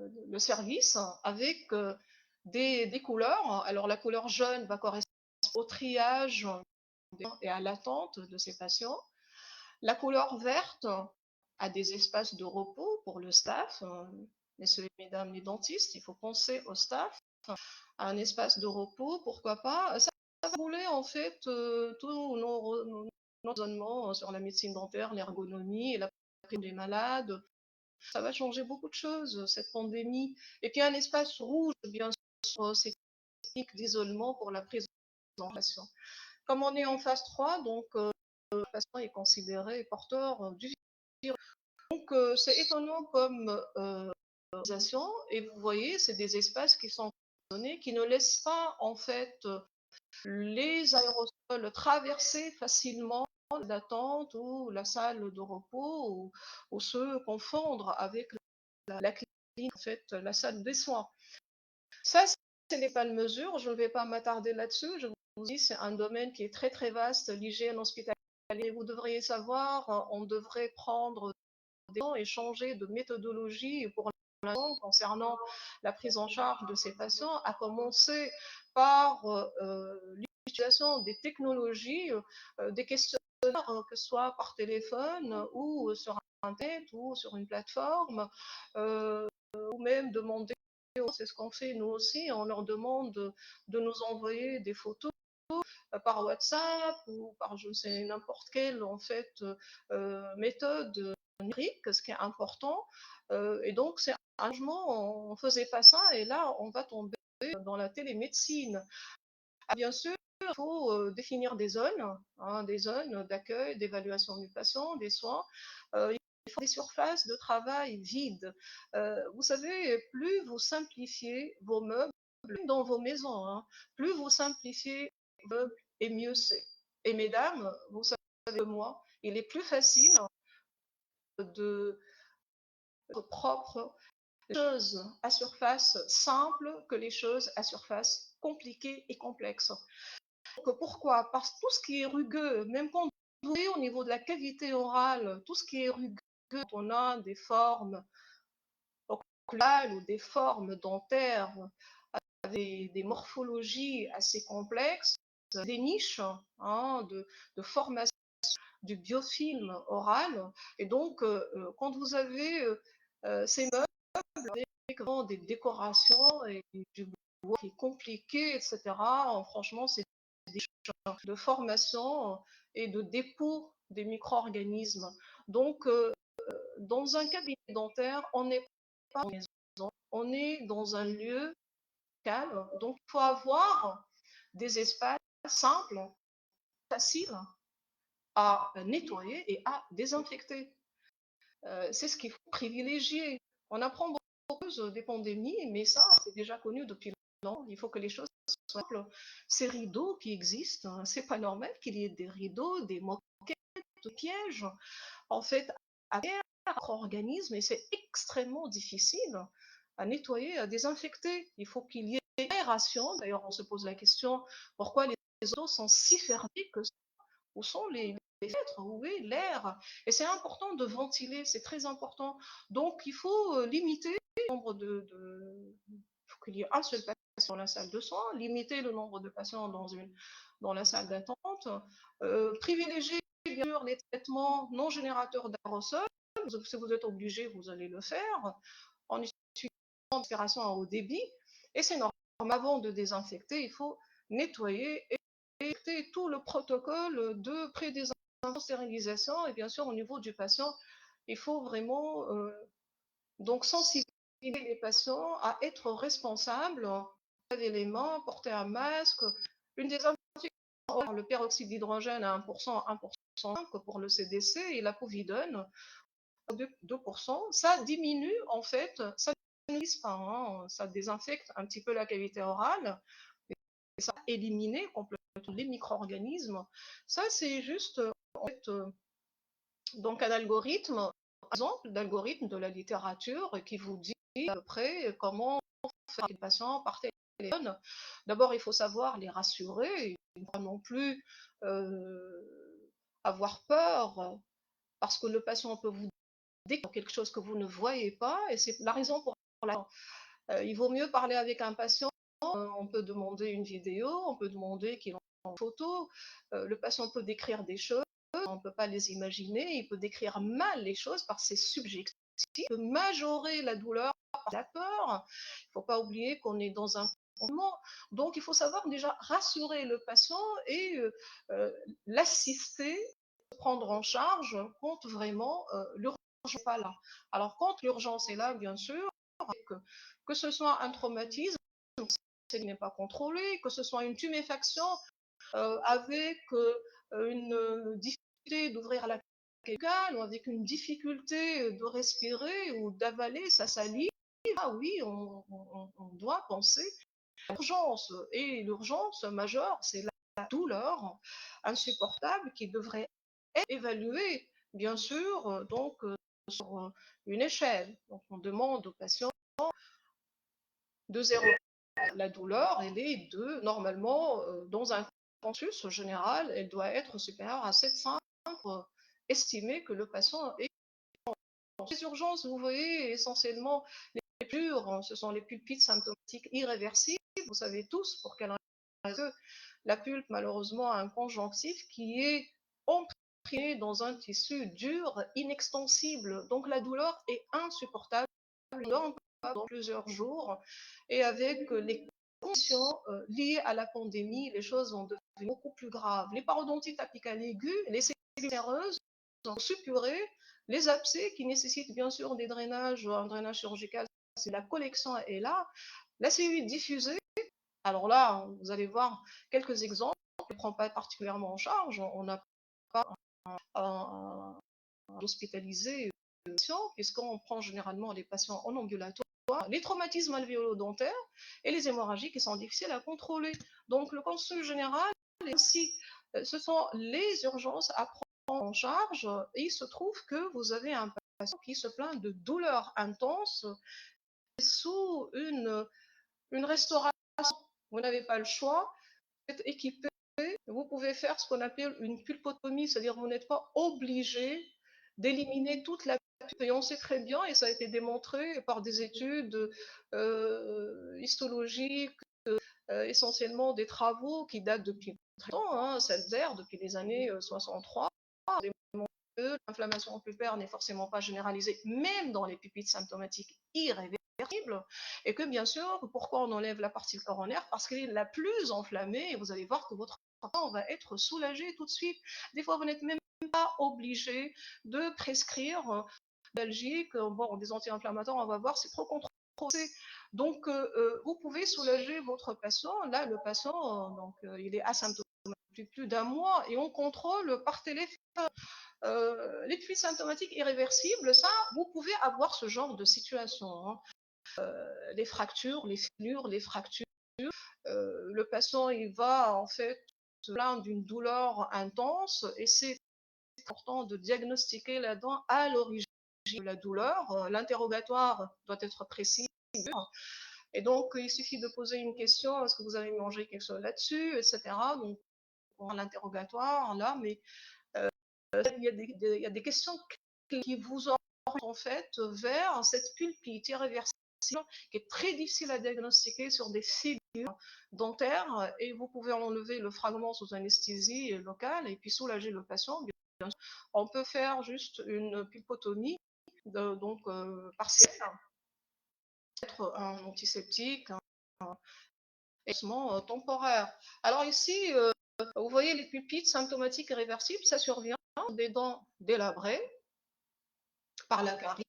le service avec des couleurs. Alors, la couleur jaune va correspondre au triage et à l'attente de ces patients. La couleur verte a des espaces de repos pour le staff. Messieurs et mesdames les dentistes, il faut penser au staff, à un espace de repos, pourquoi pas. Ça va rouler en fait tous nos raisonnements sur la médecine dentaire, l'ergonomie et la prise des malades. Ça va changer beaucoup de choses, cette pandémie. Et puis un espace rouge, bien sûr, c'est technique d'isolement pour la prise en patient. Comme on est en phase 3, donc le patient est considéré porteur du virus. Donc c'est étonnant comme organisation, et vous voyez, c'est des espaces qui sont donnés, qui ne laissent pas en fait les aérosols traverser facilement l'attente ou la salle de repos ou se confondre avec la clinique, en fait, la salle des soins. Ça, ce n'est pas une mesure, je ne vais pas m'attarder là-dessus, je vous dis, c'est un domaine qui est très très vaste, l'hygiène hospitalière. Vous devriez savoir, on devrait prendre des temps et changer de méthodologie pour l'instant concernant la prise en charge de ces patients, à commencer par l'utilisation des technologies, des questionnaires, que ce soit par téléphone ou sur Internet ou sur une plateforme, ou même demander, c'est ce qu'on fait nous aussi, on leur demande de nous envoyer des photos par WhatsApp ou par je ne sais n'importe quelle en fait méthode numérique, ce qui est important. Et donc c'est un changement, on ne faisait pas ça et là on va tomber dans la télémédecine. Ah, bien sûr, il faut définir des zones d'accueil, d'évaluation du patient, des soins. Il faut des surfaces de travail vides. Vous savez, plus vous simplifiez vos meubles dans vos maisons, hein, plus vous simplifiez vos meubles et mieux c'est. Et mesdames, vous savez que moi, il est plus facile de propre les choses à surface simple que les choses à surface compliquées et complexes. Donc, pourquoi? Parce que tout ce qui est rugueux, même quand vous voyez au niveau de la cavité orale, tout ce qui est rugueux, on a des formes oculaires ou des formes dentaires, des morphologies assez complexes, des niches hein, de formation du biofilm oral. Et donc, quand vous avez ces meubles avec des décorations et du bois qui est compliqué, etc., franchement, c'est des choses de formation et de dépôt des micro-organismes. Donc, dans un cabinet dentaire, on n'est pas en maison, on est dans un lieu calme. Donc, il faut avoir des espaces simples, faciles à nettoyer et à désinfecter. C'est ce qu'il faut privilégier. On apprend beaucoup des pandémies, mais ça, c'est déjà connu depuis longtemps. Il faut que les choses soient simples. Ces rideaux qui existent, hein, c'est pas normal qu'il y ait des rideaux, des moquettes, des pièges. En fait, à notre organisme, et c'est extrêmement difficile à nettoyer, à désinfecter. Il faut qu'il y ait une aération. D'ailleurs, on se pose la question pourquoi les eaux sont si fermées que ça. Où sont les fenêtres? Où est l'air? Et c'est important de ventiler, c'est très important. Donc, il faut limiter le nombre il faut qu'il y ait un seul patient dans la salle de soins, limiter le nombre de patients dans la salle d'attente, privilégier bien sûr les traitements non générateurs d'aérosols. Si vous êtes obligé, vous allez le faire en utilisant l'aspiration à haut débit. Et c'est normal, avant de désinfecter, il faut nettoyer et respecter tout le protocole de stérilisation et bien sûr au niveau du patient, il faut vraiment donc sensibiliser les patients à être responsables d'éléments, porter un masque, une désinfection, le peroxyde d'hydrogène à 1%, 1% pour le CDC et la povidone 2%, ça diminue en fait, ça ne glisse pas, hein, ça désinfecte un petit peu la cavité orale et ça élimine complètement les micro-organismes. Ça c'est juste en fait, donc un algorithme, par exemple, d'algorithme de la littérature qui vous dit à peu près comment faire les patients par téléphone. D'abord, il faut savoir les rassurer, il ne faut pas non plus avoir peur, parce que le patient peut vous dire quelque chose que vous ne voyez pas, et c'est la raison pour laquelle il vaut mieux parler avec un patient. On peut demander une vidéo, on peut demander qu'il envoie une photo, le patient peut décrire des choses, on ne peut pas les imaginer, il peut décrire mal les choses parce que c'est subjectif, il peut majorer la douleur par la peur. Il ne faut pas oublier qu'on est dans un moment, donc il faut savoir déjà rassurer le patient et l'assister, prendre en charge quand vraiment l'urgence n'est pas là. Alors quand l'urgence est là, bien sûr, que ce soit un traumatisme qui n'est pas contrôlé, que ce soit une tuméfaction avec une difficulté d'ouvrir la cale ou avec une difficulté de respirer ou d'avaler sa salive, ah oui, on doit penser à l'urgence. Et l'urgence majeure, c'est la douleur insupportable qui devrait être évaluée, bien sûr, donc sur une échelle. Donc on demande aux patients de 0 la douleur, elle est de, normalement, dans un consensus général, elle doit être supérieure à 7,5 pour estimer que le patient est dans les urgences. Vous voyez, essentiellement, les pures, ce sont les pulpites symptomatiques irréversibles. Vous savez tous pour quelle raison la pulpe, malheureusement, a un conjonctif qui est emprisonné dans un tissu dur, inextensible. Donc la douleur est insupportable dans plusieurs jours et avec les conditions liées à la pandémie, les choses vont devenir beaucoup plus graves. Les parodontites apicales aiguës, les cellules nerveuses sont suppurées, les abcès qui nécessitent bien sûr des drainages, un drainage chirurgical, si la collection est là, la cellulite diffusée. Alors là, vous allez voir quelques exemples, on ne prend pas particulièrement en charge, on n'a pas hospitalisé puisqu'on prend généralement les patients en ambulatoire, les traumatismes alvéolo-dentaires et les hémorragies qui sont difficiles à contrôler. Donc le consul général, ainsi, ce sont les urgences à prendre en charge. Et il se trouve que vous avez un patient qui se plaint de douleurs intenses sous une restauration. Vous n'avez pas le choix, vous êtes équipé, vous pouvez faire ce qu'on appelle une pulpotomie, c'est-à-dire vous n'êtes pas obligé d'éliminer toute la pulpe. Et on sait très bien, et ça a été démontré par des études histologiques, essentiellement des travaux qui datent depuis très longtemps, hein, Seltzer, depuis les années 63, que l'inflammation pulpaire n'est forcément pas généralisée, même dans les pupites symptomatiques irréversibles, et que bien sûr, pourquoi on enlève la partie coronaire? Parce qu'elle est la plus enflammée, et vous allez voir que votre corps va être soulagé tout de suite. Des fois, vous n'êtes même pas obligé de prescrire Belgique, bon, des anti-inflammatoires, on va voir, c'est trop contrôlé. Donc, vous pouvez soulager votre patient. Là, le patient, donc, il est asymptomatique depuis plus d'un mois et on contrôle par téléphone. Les puits symptomatiques irréversibles, ça, vous pouvez avoir ce genre de situation. Hein. Les fractures, les fêlures, les fractures. Le patient, il va en fait se plaindre d'une douleur intense et c'est important de diagnostiquer la dent à l'origine de la douleur. L'interrogatoire doit être précis. Et donc, il suffit de poser une question, est-ce que vous avez mangé quelque chose là-dessus, etc. Donc, on a l'interrogatoire là, mais il y a des questions qui vous orientent en fait vers cette pulpite irréversible qui est très difficile à diagnostiquer sur des fibres dentaires et vous pouvez enlever le fragment sous anesthésie locale et puis soulager le patient. On peut faire juste une pulpotomie donc partielle, être un antiseptique, un temporaire. Alors ici, vous voyez, les pulpites symptomatiques et réversibles, ça survient des dents délabrées par la carie.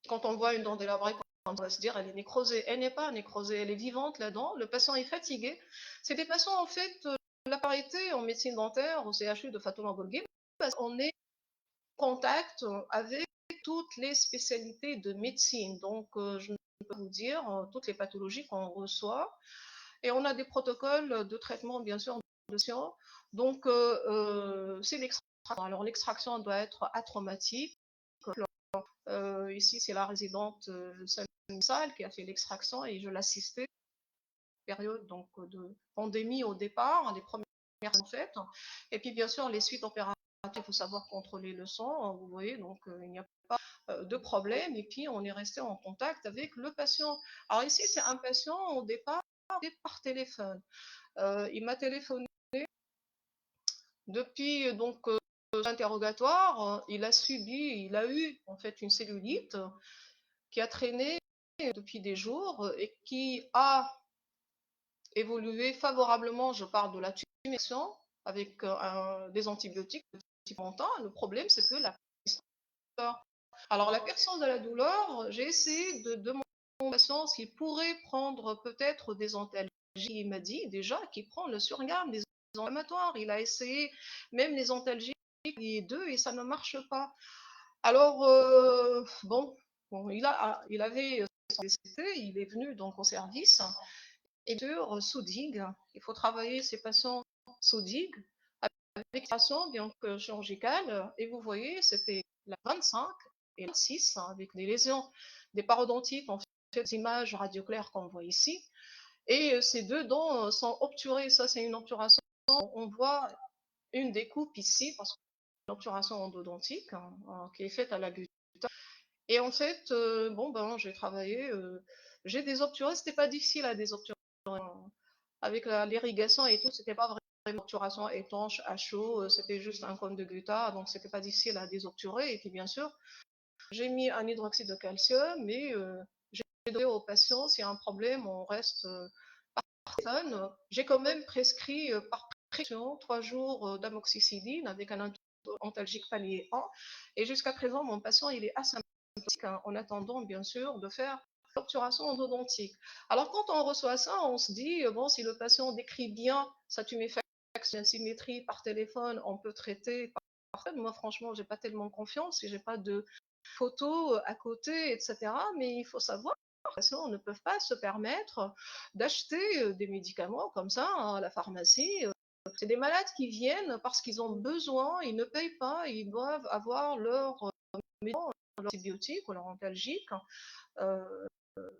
Quand on voit une dent délabrée, on va se dire elle est nécrosée. Elle n'est pas nécrosée, elle est vivante la dent. Le patient est fatigué. C'est des patients, en fait, la parité en médecine dentaire au CHU de Fatouma Bourguiba, parce qu'on est en contact avec toutes les spécialités de médecine. Donc, je ne peux pas vous dire toutes les pathologies qu'on reçoit. Et on a des protocoles de traitement, bien sûr, de science. Donc, c'est l'extraction. Alors, l'extraction doit être atraumatique. Ici, c'est la résidente Salle qui a fait l'extraction et je l'assistais période donc de pandémie au départ, les premières en fait, et puis bien sûr les suites opératoires, il faut savoir contrôler le sang, vous voyez, donc il n'y a pas de problème, et puis on est resté en contact avec le patient. Alors ici c'est un patient au départ par téléphone, il m'a téléphoné depuis donc l'interrogatoire, il a eu en fait une cellulite qui a traîné depuis des jours et qui a évolué favorablement. Je parle de la tuméfaction avec des antibiotiques de type longtemps. Le problème, c'est que la douleur. Alors, la personne de la douleur, j'ai essayé de demander au patient s'il pourrait prendre peut-être des antalgiques. Il m'a dit déjà qu'il prend le surgamme des inflammatoires. Il a essayé même les antalgiques, les deux, et ça ne marche pas. Alors, bon, il avait son DCT, il est venu donc au service. Et sur sous digue, il faut travailler ces patients sous digue avec patient bien que chirurgicale. Et vous voyez, c'était la 25 et la 26 avec des lésions des parodontites, en fait, des images radioclaires qu'on voit ici. Et ces deux dents sont obturées. Ça, c'est une obturation. On voit une découpe ici parce que c'est une obturation endodontique qui est faite à la gutale. Et en fait, bon, ben, j'ai travaillé. J'ai désobturé. C'était pas difficile à désobturer. Avec l'irrigation et tout, c'était pas vraiment une obturation étanche à chaud, c'était juste un cône de gutta, donc c'était pas difficile à désobturer. Et puis bien sûr, j'ai mis un hydroxyde de calcium, mais j'ai donné aux patients, s'il y a un problème, on reste par téléphone. J'ai quand même prescrit par prescription 3 jours d'amoxicilline avec un antalgique palier 1. Et jusqu'à présent, mon patient, il est asymptomatique en attendant, bien sûr, de faire l'obturation endodontique. Alors, quand on reçoit ça, on se dit, bon, si le patient décrit bien sa tuméfaction, symétrie par téléphone, on peut traiter par téléphone. Moi, franchement, j'ai pas tellement confiance et j'ai pas de photos à côté, etc. Mais il faut savoir que les patients ne peuvent pas se permettre d'acheter des médicaments comme ça à la pharmacie. C'est des malades qui viennent parce qu'ils ont besoin, ils ne payent pas, ils doivent avoir leur antibiotiques ou leur antalgique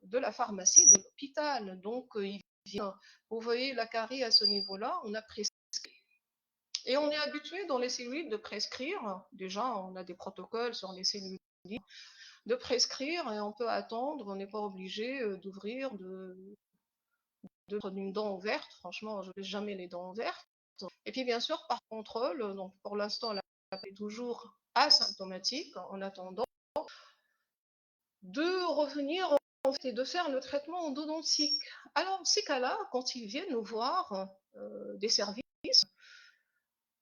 de la pharmacie, de l'hôpital. Donc, vous voyez la carie à ce niveau-là, on a prescrit. Et on est habitué dans les cellules de prescrire. Déjà, on a des protocoles sur les cellules de prescrire et on peut attendre, on n'est pas obligé d'ouvrir d'une dent ouverte. Franchement, je ne laisse jamais les dents ouvertes. Et puis, bien sûr, par contrôle, donc pour l'instant, la est toujours asymptomatique en attendant de revenir en fait, et de faire le traitement endodontique. Alors, ces cas-là, quand ils viennent nous voir des services,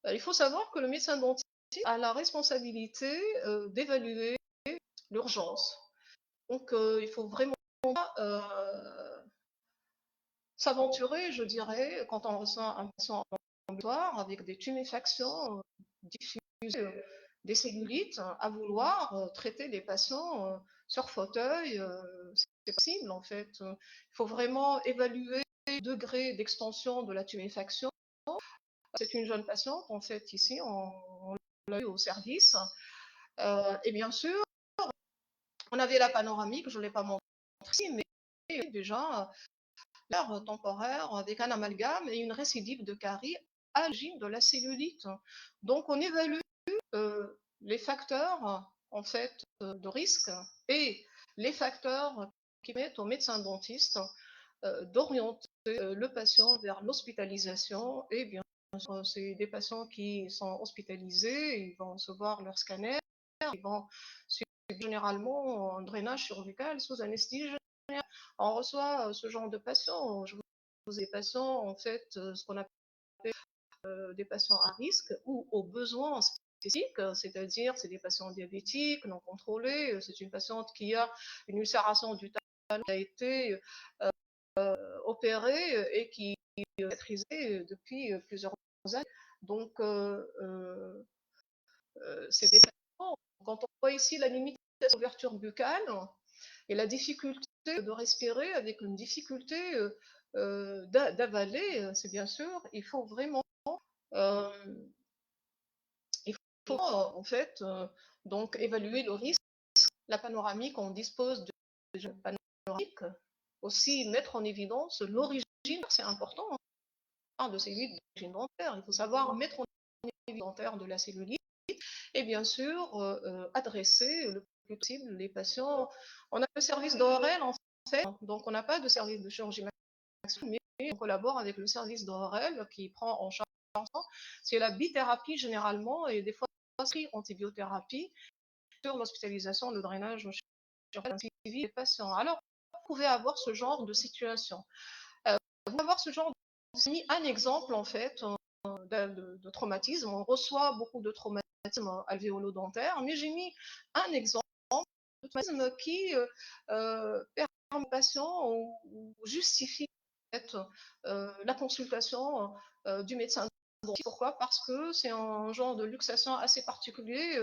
il faut savoir que le médecin dentiste a la responsabilité d'évaluer l'urgence. Donc, il faut vraiment euh, s'aventurer, je dirais, quand on reçoit un patient en ambulatoire avec des tuméfactions diffusées, des cellulites, à vouloir traiter les patients sur fauteuil, c'est possible en fait. Il faut vraiment évaluer le degré d'extension de la tuméfaction. C'est une jeune patiente en fait ici, on l'a eu au service. Et bien sûr, on avait la panoramique, je ne l'ai pas montré ici, mais déjà l'air temporaire avec un amalgame et une récidive de carie à l'origine de la cellulite. Donc on évalue les facteurs en fait de risque et les facteurs qui permettent au médecin dentiste d'orienter le patient vers l'hospitalisation. Et bien sûr, c'est des patients qui sont hospitalisés, ils vont recevoir leur scanner, ils vont suivre généralement un drainage chirurgical sous anesthésie. On reçoit ce genre de patients. Je vous ai des patients, en fait, ce qu'on appelle des patients à risque ou aux besoins spécifiques, c'est-à-dire c'est des patients diabétiques non contrôlés, c'est une patiente qui a une ulcération du talon qui a été opérée et qui est maîtrisée depuis plusieurs années. Donc, c'est des patients, quand on voit ici la limite de l'ouverture buccale et la difficulté de respirer avec une difficulté d'avaler, c'est bien sûr, il faut vraiment euh, il faut en fait donc évaluer le risque. La panoramique, on dispose de panoramique, aussi mettre en évidence l'origine, c'est important hein, de cellules d'origine dentaire. Il faut savoir mettre en évidence dentaire de la cellulite et bien sûr adresser le plus possible les patients. On a le service d'ORL en fait, donc on n'a pas de service de chirurgie maximale, mais on collabore avec le service d'ORL qui prend en charge. C'est la bithérapie généralement et des fois antibiothérapie sur l'hospitalisation, le drainage suivi des patients. Alors, vous pouvez avoir ce genre de situation. Vous pouvez avoir ce genre de... J'ai mis un exemple en fait de traumatisme. On reçoit beaucoup de traumatismes alvéolo-dentaires, mais j'ai mis un exemple de traumatisme qui permet aux patients ou justifie en fait, la consultation du médecin. Pourquoi? Parce que c'est un genre de luxation assez particulier.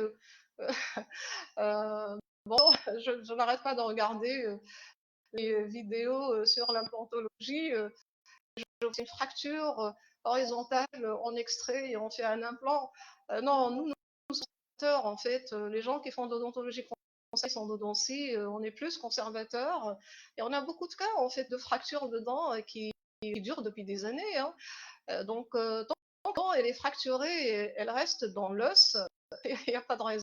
Bon, je n'arrête pas de regarder les vidéos sur l'implantologie. Je fais une fracture horizontale en extrait et on fait un implant. Non, nous conservateurs, en fait, les gens qui font de l'odontologie conseil en odontie, on est plus conservateurs et on a beaucoup de cas en fait de fractures de dents qui durent depuis des années. Hein. Donc, tant qu'elle est fracturée, elle reste dans l'os. Il n'y a pas de raison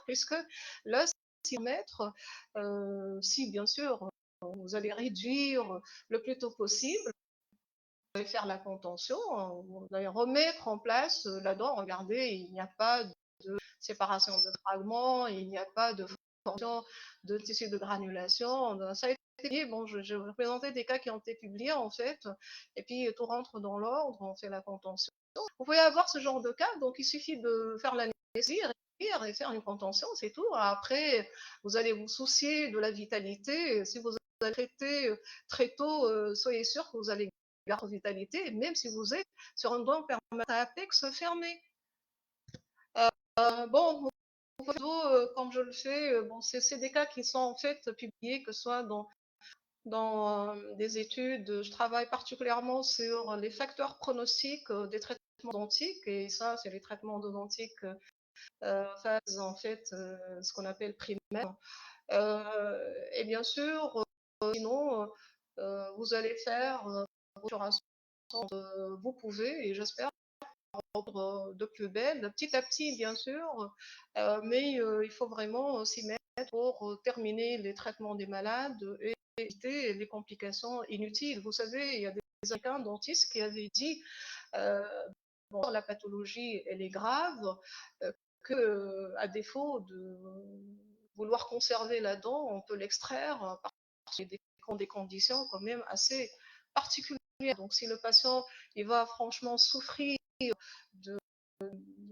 puisque l'os, si bien sûr vous allez réduire le plus tôt possible, vous allez faire la contention, vous allez remettre en place la dent. Regardez, il n'y a pas de séparation de fragments, il n'y a pas de formation de tissu de granulation. Ça a été bon, je vais vous présenter des cas qui ont été publiés en fait, et puis tout rentre dans l'ordre, on fait la contention. Vous pouvez avoir ce genre de cas, donc il suffit de faire l'anesthésie et faire une contention, c'est tout. Après, vous allez vous soucier de la vitalité. Si vous allez traiter très tôt, soyez sûr que vous allez garder votre vitalité, même si vous êtes sur un dent permanent à apex fermé. Bon, comme je le fais, bon, c'est des cas qui sont en fait publiés, que ce soit dans des études. Je travaille particulièrement sur les facteurs pronostiques des traitements odontiques, et ça, c'est les traitements odontiques phase en fait ce qu'on appelle primaire. Et bien sûr, sinon, vous allez faire vous pouvez, et j'espère rendre de plus belle, petit à petit, bien sûr, mais il faut vraiment s'y mettre pour terminer les traitements des malades et éviter les complications inutiles. Vous savez, il y a des Américains dentistes qui avaient dit bon, la pathologie, elle est grave, que à défaut de vouloir conserver la dent, on peut l'extraire parce qu'il y a des conditions quand même assez particulières. Donc si le patient il va franchement souffrir de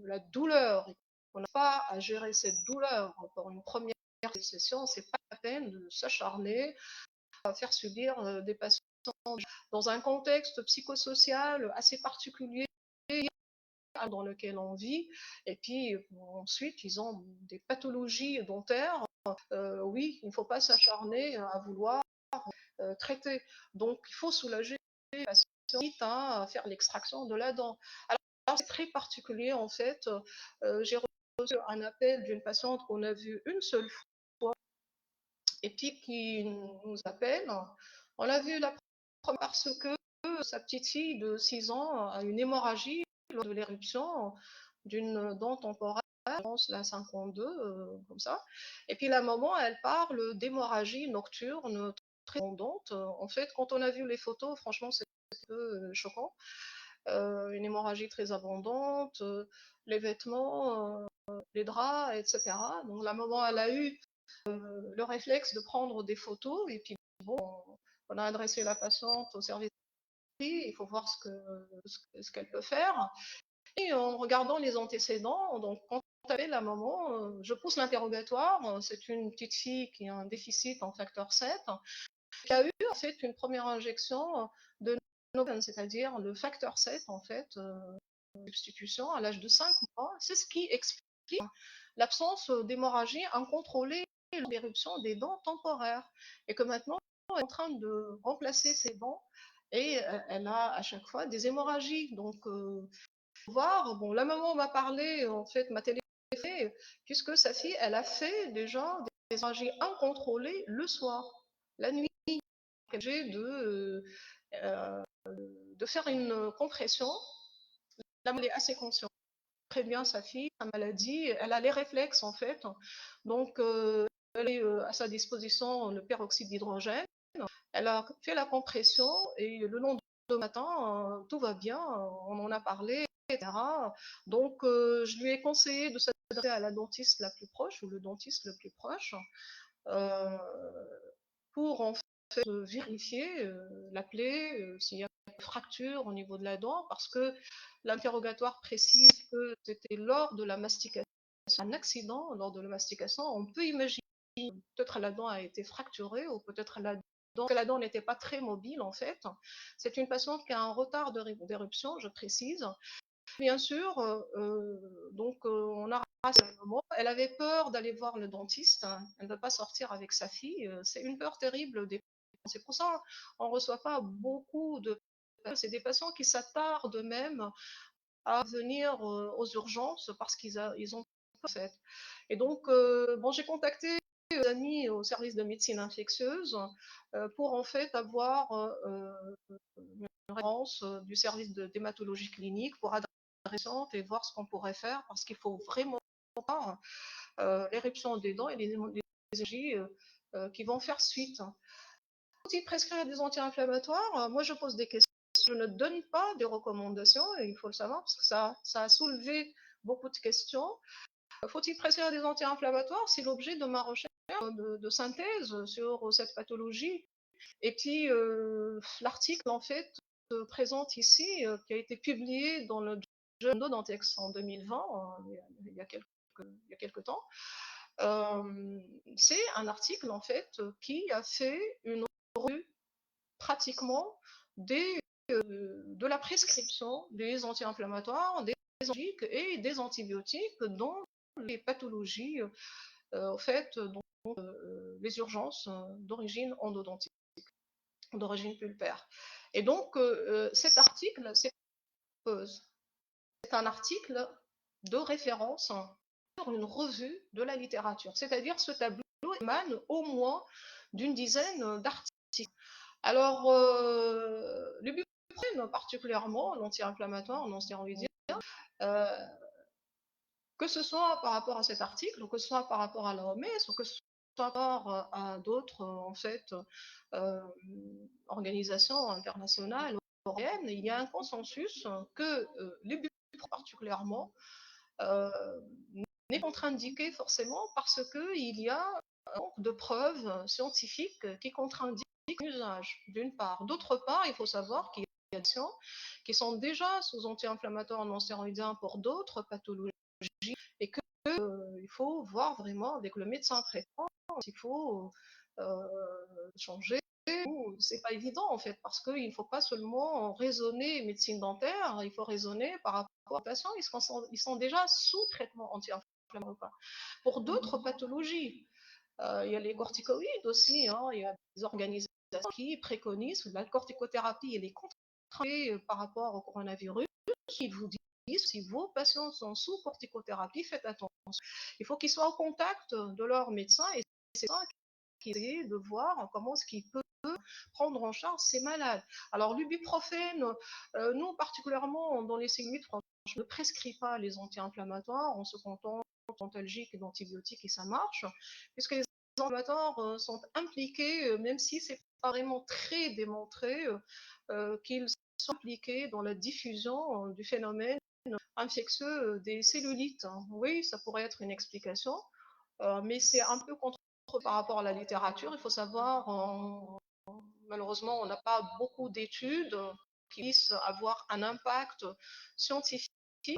la douleur, on n'a pas à gérer cette douleur pour une première session, c'est pas la peine de s'acharner à faire subir des patients dans un contexte psychosocial assez particulier dans lequel on vit, et puis ensuite ils ont des pathologies dentaires. Oui, il ne faut pas s'acharner à vouloir traiter. Donc il faut soulager les patients à faire l'extraction de la dent. Alors c'est très particulier en fait. J'ai reçu un appel d'une patiente qu'on a vue une seule fois et puis qui nous appelle. On l'a vue la première parce que sa petite fille de 6 ans a une hémorragie lors de l'éruption d'une dent temporaire, je pense la 52, comme ça. Et puis la maman, elle parle d'hémorragie nocturne très abondante. En fait, quand on a vu les photos, franchement, c'est un peu choquant. Une hémorragie très abondante, les vêtements, les draps, etc. Donc la maman, elle a eu le réflexe de prendre des photos et puis bon, on a adressé la patiente au service il faut voir ce qu'elle peut faire. Et en regardant les antécédents, donc quand elle avait la maman, je pousse l'interrogatoire, c'est une petite fille qui a un déficit en facteur 7, qui a eu en fait une première injection de Novan, c'est-à-dire le facteur 7 en fait, substitution à l'âge de 5 mois. C'est ce qui explique l'absence d'hémorragie incontrôlée et l'éruption des dents temporaires. Et que maintenant, elle est en train de remplacer ses dents et elle a à chaque fois des hémorragies. Donc, voir, bon, la maman m'a parlé, en fait, m'a téléphoné, puisque sa fille, elle a fait déjà des hémorragies incontrôlées le soir, la nuit. J'ai de faire une compression. La maman est assez consciente, très bien sa fille, sa maladie, elle a les réflexes en fait. Donc, elle est à sa disposition le peroxyde d'hydrogène. Elle a fait la compression et le lendemain matin, tout va bien, on en a parlé, etc. Donc, je lui ai conseillé de s'adresser à la dentiste la plus proche ou le dentiste le plus proche euh, pour en fait vérifier, l'appeler, s'il y a une fracture au niveau de la dent, parce que l'interrogatoire précise que c'était lors de la mastication, un accident lors de la mastication. On peut imaginer peut-être la dent a été fracturée ou peut-être que la dent n'était pas très mobile en fait. C'est une patiente qui a un retard d'éruption, je précise. Bien sûr, donc on a ramassé le moment. Elle avait peur d'aller voir le dentiste, hein. Elle ne veut pas sortir avec sa fille. C'est une peur terrible. C'est pour ça qu'on ne reçoit pas beaucoup de. C'est des patients qui s'attardent même à venir aux urgences parce ils ont peur, en fait. Et donc, bon, j'ai contacté des amis au service de médecine infectieuse pour en fait avoir une référence du service de d'hématologie clinique pour adresser et voir ce qu'on pourrait faire parce qu'il faut vraiment voir l'éruption des dents et les énergies qui vont faire suite. Faut-il prescrire des anti-inflammatoires? Moi, je pose des questions. Je ne donne pas des recommandations, et il faut le savoir, parce que ça a soulevé beaucoup de questions. Faut-il prescrire des anti-inflammatoires? C'est l'objet de ma recherche de synthèse sur cette pathologie. Et puis, l'article, en fait, présente ici, qui a été publié dans le Journal Dentex en 2020, il y a quelques temps, c'est un article, en fait, qui a fait une revue pratiquement de la prescription des anti-inflammatoires, des antibiologiques et des antibiotiques dans les pathologies, en fait, dont les urgences d'origine endodontique, d'origine pulpaire. Et donc, cet article, c'est un article de référence sur une revue de la littérature. C'est-à-dire, ce tableau émane au moins d'une dizaine d'articles. Alors, l'ibuprofène particulièrement, l'anti-inflammatoire, non-stéroïdien, euh, que ce soit par rapport à cet article, ou que ce soit par rapport à l'OMS, ou que ce soit par rapport à d'autres en fait, euh, organisations internationales européennes, il y a un consensus que l'ibuprofène particulièrement euh, n'est contre-indiqué forcément parce qu'il y a un manque de preuves scientifiques qui contre-indiquent l'usage, d'une part. D'autre part, il faut savoir qu'il y a des patients qui sont déjà sous anti-inflammatoires non stéroïdiens pour d'autres pathologies et que il faut voir vraiment avec le médecin traitant s'il faut changer. C'est pas évident en fait parce qu'il ne faut pas seulement raisonner médecine dentaire, il faut raisonner par rapport aux patients, ils sont déjà sous traitement anti-inflammatoire. Pour d'autres pathologies, il y a les corticoïdes aussi, hein, il y a des organisations qui préconisent la corticothérapie et les contre-indiqués par rapport au coronavirus, qui vous disent si vos patients sont sous corticothérapie, faites attention. Il faut qu'ils soient en contact de leur médecin et c'est ça qui essaie de voir comment est-ce qu'il peut prendre en charge ces malades. Alors l'ibuprofène, nous particulièrement dans les cellules, franchement, je ne prescris pas les anti-inflammatoires, on se contente d'antalgiques et d'antibiotiques et ça marche, puisque les anti-inflammatoires sont impliqués, même si c'est pas vraiment très démontré, qu'ils sont impliqués dans la diffusion du phénomène infectieux des cellulites. Oui, ça pourrait être une explication, mais c'est un peu contre par rapport à la littérature. Il faut savoir, malheureusement, on n'a pas beaucoup d'études qui puisse avoir un impact scientifique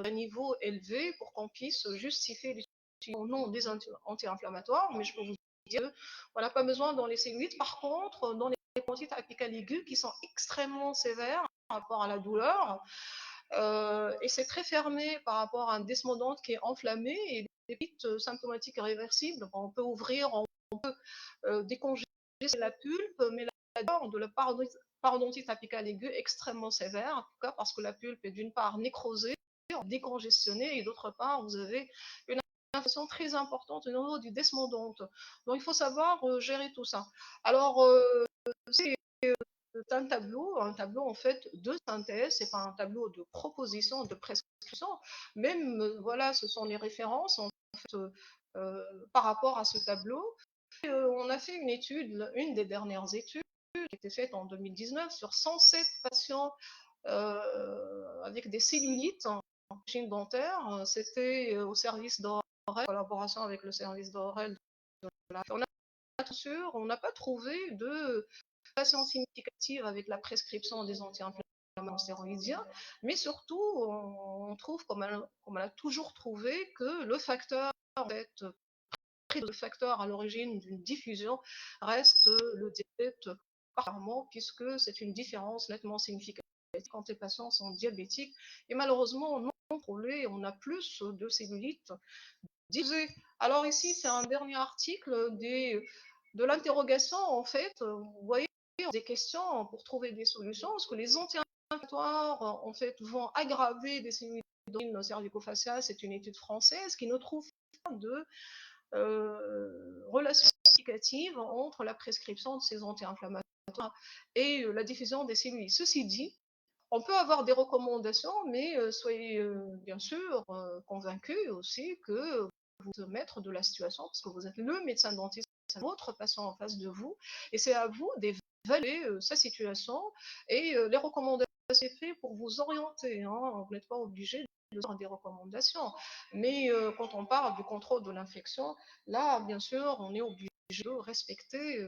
à un niveau élevé pour qu'on puisse justifier l'utilisation non des anti-inflammatoires, mais je peux vous dire qu'on n'a pas besoin dans les cellulites. Par contre, dans les bronchites apicales aiguës qui sont extrêmement sévères par rapport à la douleur, et c'est très fermé par rapport à un desmodante qui est enflammé et des petites symptomatiques réversibles. On peut ouvrir, on peut décongeler la pulpe, mais la douleur de la parodontite apicale aiguë extrêmement sévère, en tout cas parce que la pulpe est d'une part nécrosée, décongestionnée, et d'autre part, vous avez une inflammation très importante au niveau du desmodonte. Donc il faut savoir gérer tout ça. Alors, c'est un tableau en fait de synthèse, c'est pas un tableau de proposition, de prescription. Même voilà, ce sont les références en fait par rapport à ce tableau. On a fait une étude, une des dernières études qui a été faite en 2019 sur 107 patients avec des cellulites en origine dentaire. C'était au service d'Orel, en collaboration avec le service d'Orel. On n'a pas trouvé de relation significative avec la prescription des anti-inflammatoires stéroïdiens, mais surtout, on trouve, comme on a toujours trouvé, que le facteur, en fait, le facteur à l'origine d'une diffusion reste le diabète, particulièrement, puisque c'est une différence nettement significative quand les patients sont diabétiques. Et malheureusement, non contrôlé, on a plus de cellulite diffusée. Alors ici, c'est un dernier article de l'interrogation, en fait. Vous voyez, des questions pour trouver des solutions, parce que les anti-inflammatoires, en fait, vont aggraver des cellules d'origine cervico-faciale. C'est une étude française qui ne trouve pas de relation significative entre la prescription de ces anti-inflammatoires et la diffusion des cellules. Ceci dit, on peut avoir des recommandations, mais soyez bien sûr convaincus aussi que vous êtes maître de la situation, parce que vous êtes le médecin dentiste, c'est votre patient en face de vous, et c'est à vous d'évaluer sa situation et les recommandations c'est fait pour vous orienter. Hein. Vous n'êtes pas obligé de faire des recommandations, mais quand on parle du contrôle de l'infection, là, bien sûr, on est obligé de respecter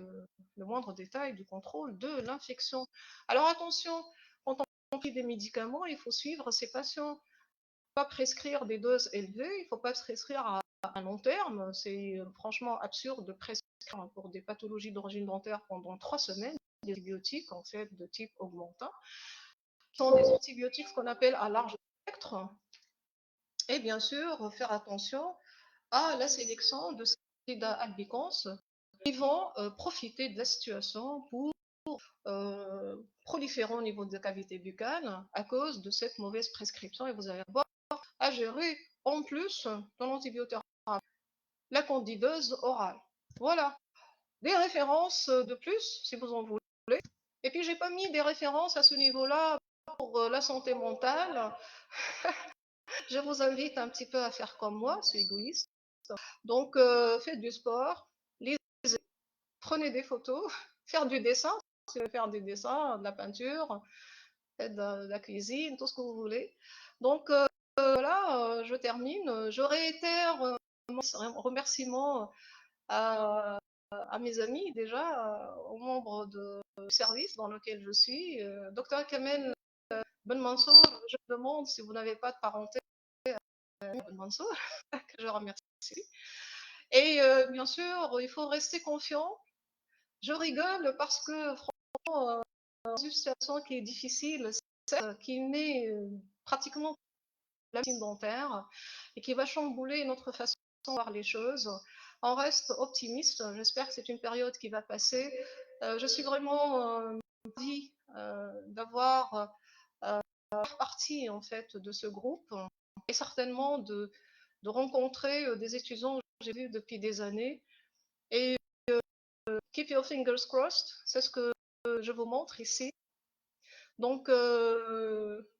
le moindre détail du contrôle de l'infection. Alors attention, quand on prie des médicaments, il faut suivre ces patients. Il ne faut pas prescrire des doses élevées, il ne faut pas prescrire à long terme. C'est franchement absurde de prescrire pour des pathologies d'origine dentaire pendant 3 semaines des antibiotiques en fait de type augmentant. Ce sont des antibiotiques qu'on appelle à large spectre. Et bien sûr, faire attention à la sélection de ces candidats albicans qui vont profiter de la situation pour proliférer au niveau de la cavité buccale à cause de cette mauvaise prescription, et vous allez avoir à gérer en plus dans l'antibiothérapie la candideuse orale. Voilà, des références de plus si vous en voulez. Et puis j'ai pas mis des références à ce niveau-là pour la santé mentale. Je vous invite un petit peu à faire comme moi, c'est égoïste. Donc faites du sport, lisez, prenez des photos, faire du dessin, si vous voulez faire du dessin, de la peinture, de la cuisine, tout ce que vous voulez. Donc voilà, je termine. Je réitère mon remerciement à mes amis déjà, aux membres du service dans lequel je suis. Docteur Kamel Ben Mansour, je me demande si vous n'avez pas de parenté Ben Mansour, que je remercie. Et bien sûr, il faut rester confiant. Je rigole parce que franchement, dans une situation qui est difficile, qui met pratiquement la médecine dentaire et qui va chambouler notre façon de voir les choses. On reste optimiste. J'espère que c'est une période qui va passer. Je suis vraiment ravie d'avoir partie en fait de ce groupe et certainement de rencontrer des étudiants que j'ai vus depuis des années. Et keep your fingers crossed, c'est ce que je vous montre ici. Donc,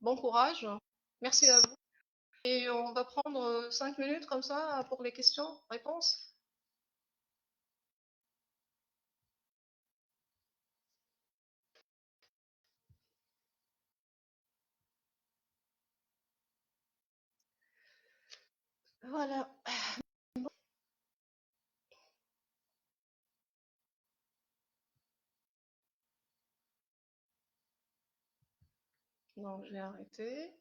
bon courage. Merci à vous. Et on va prendre 5 minutes comme ça pour les questions-réponses. Voilà. Donc, j'ai arrêté.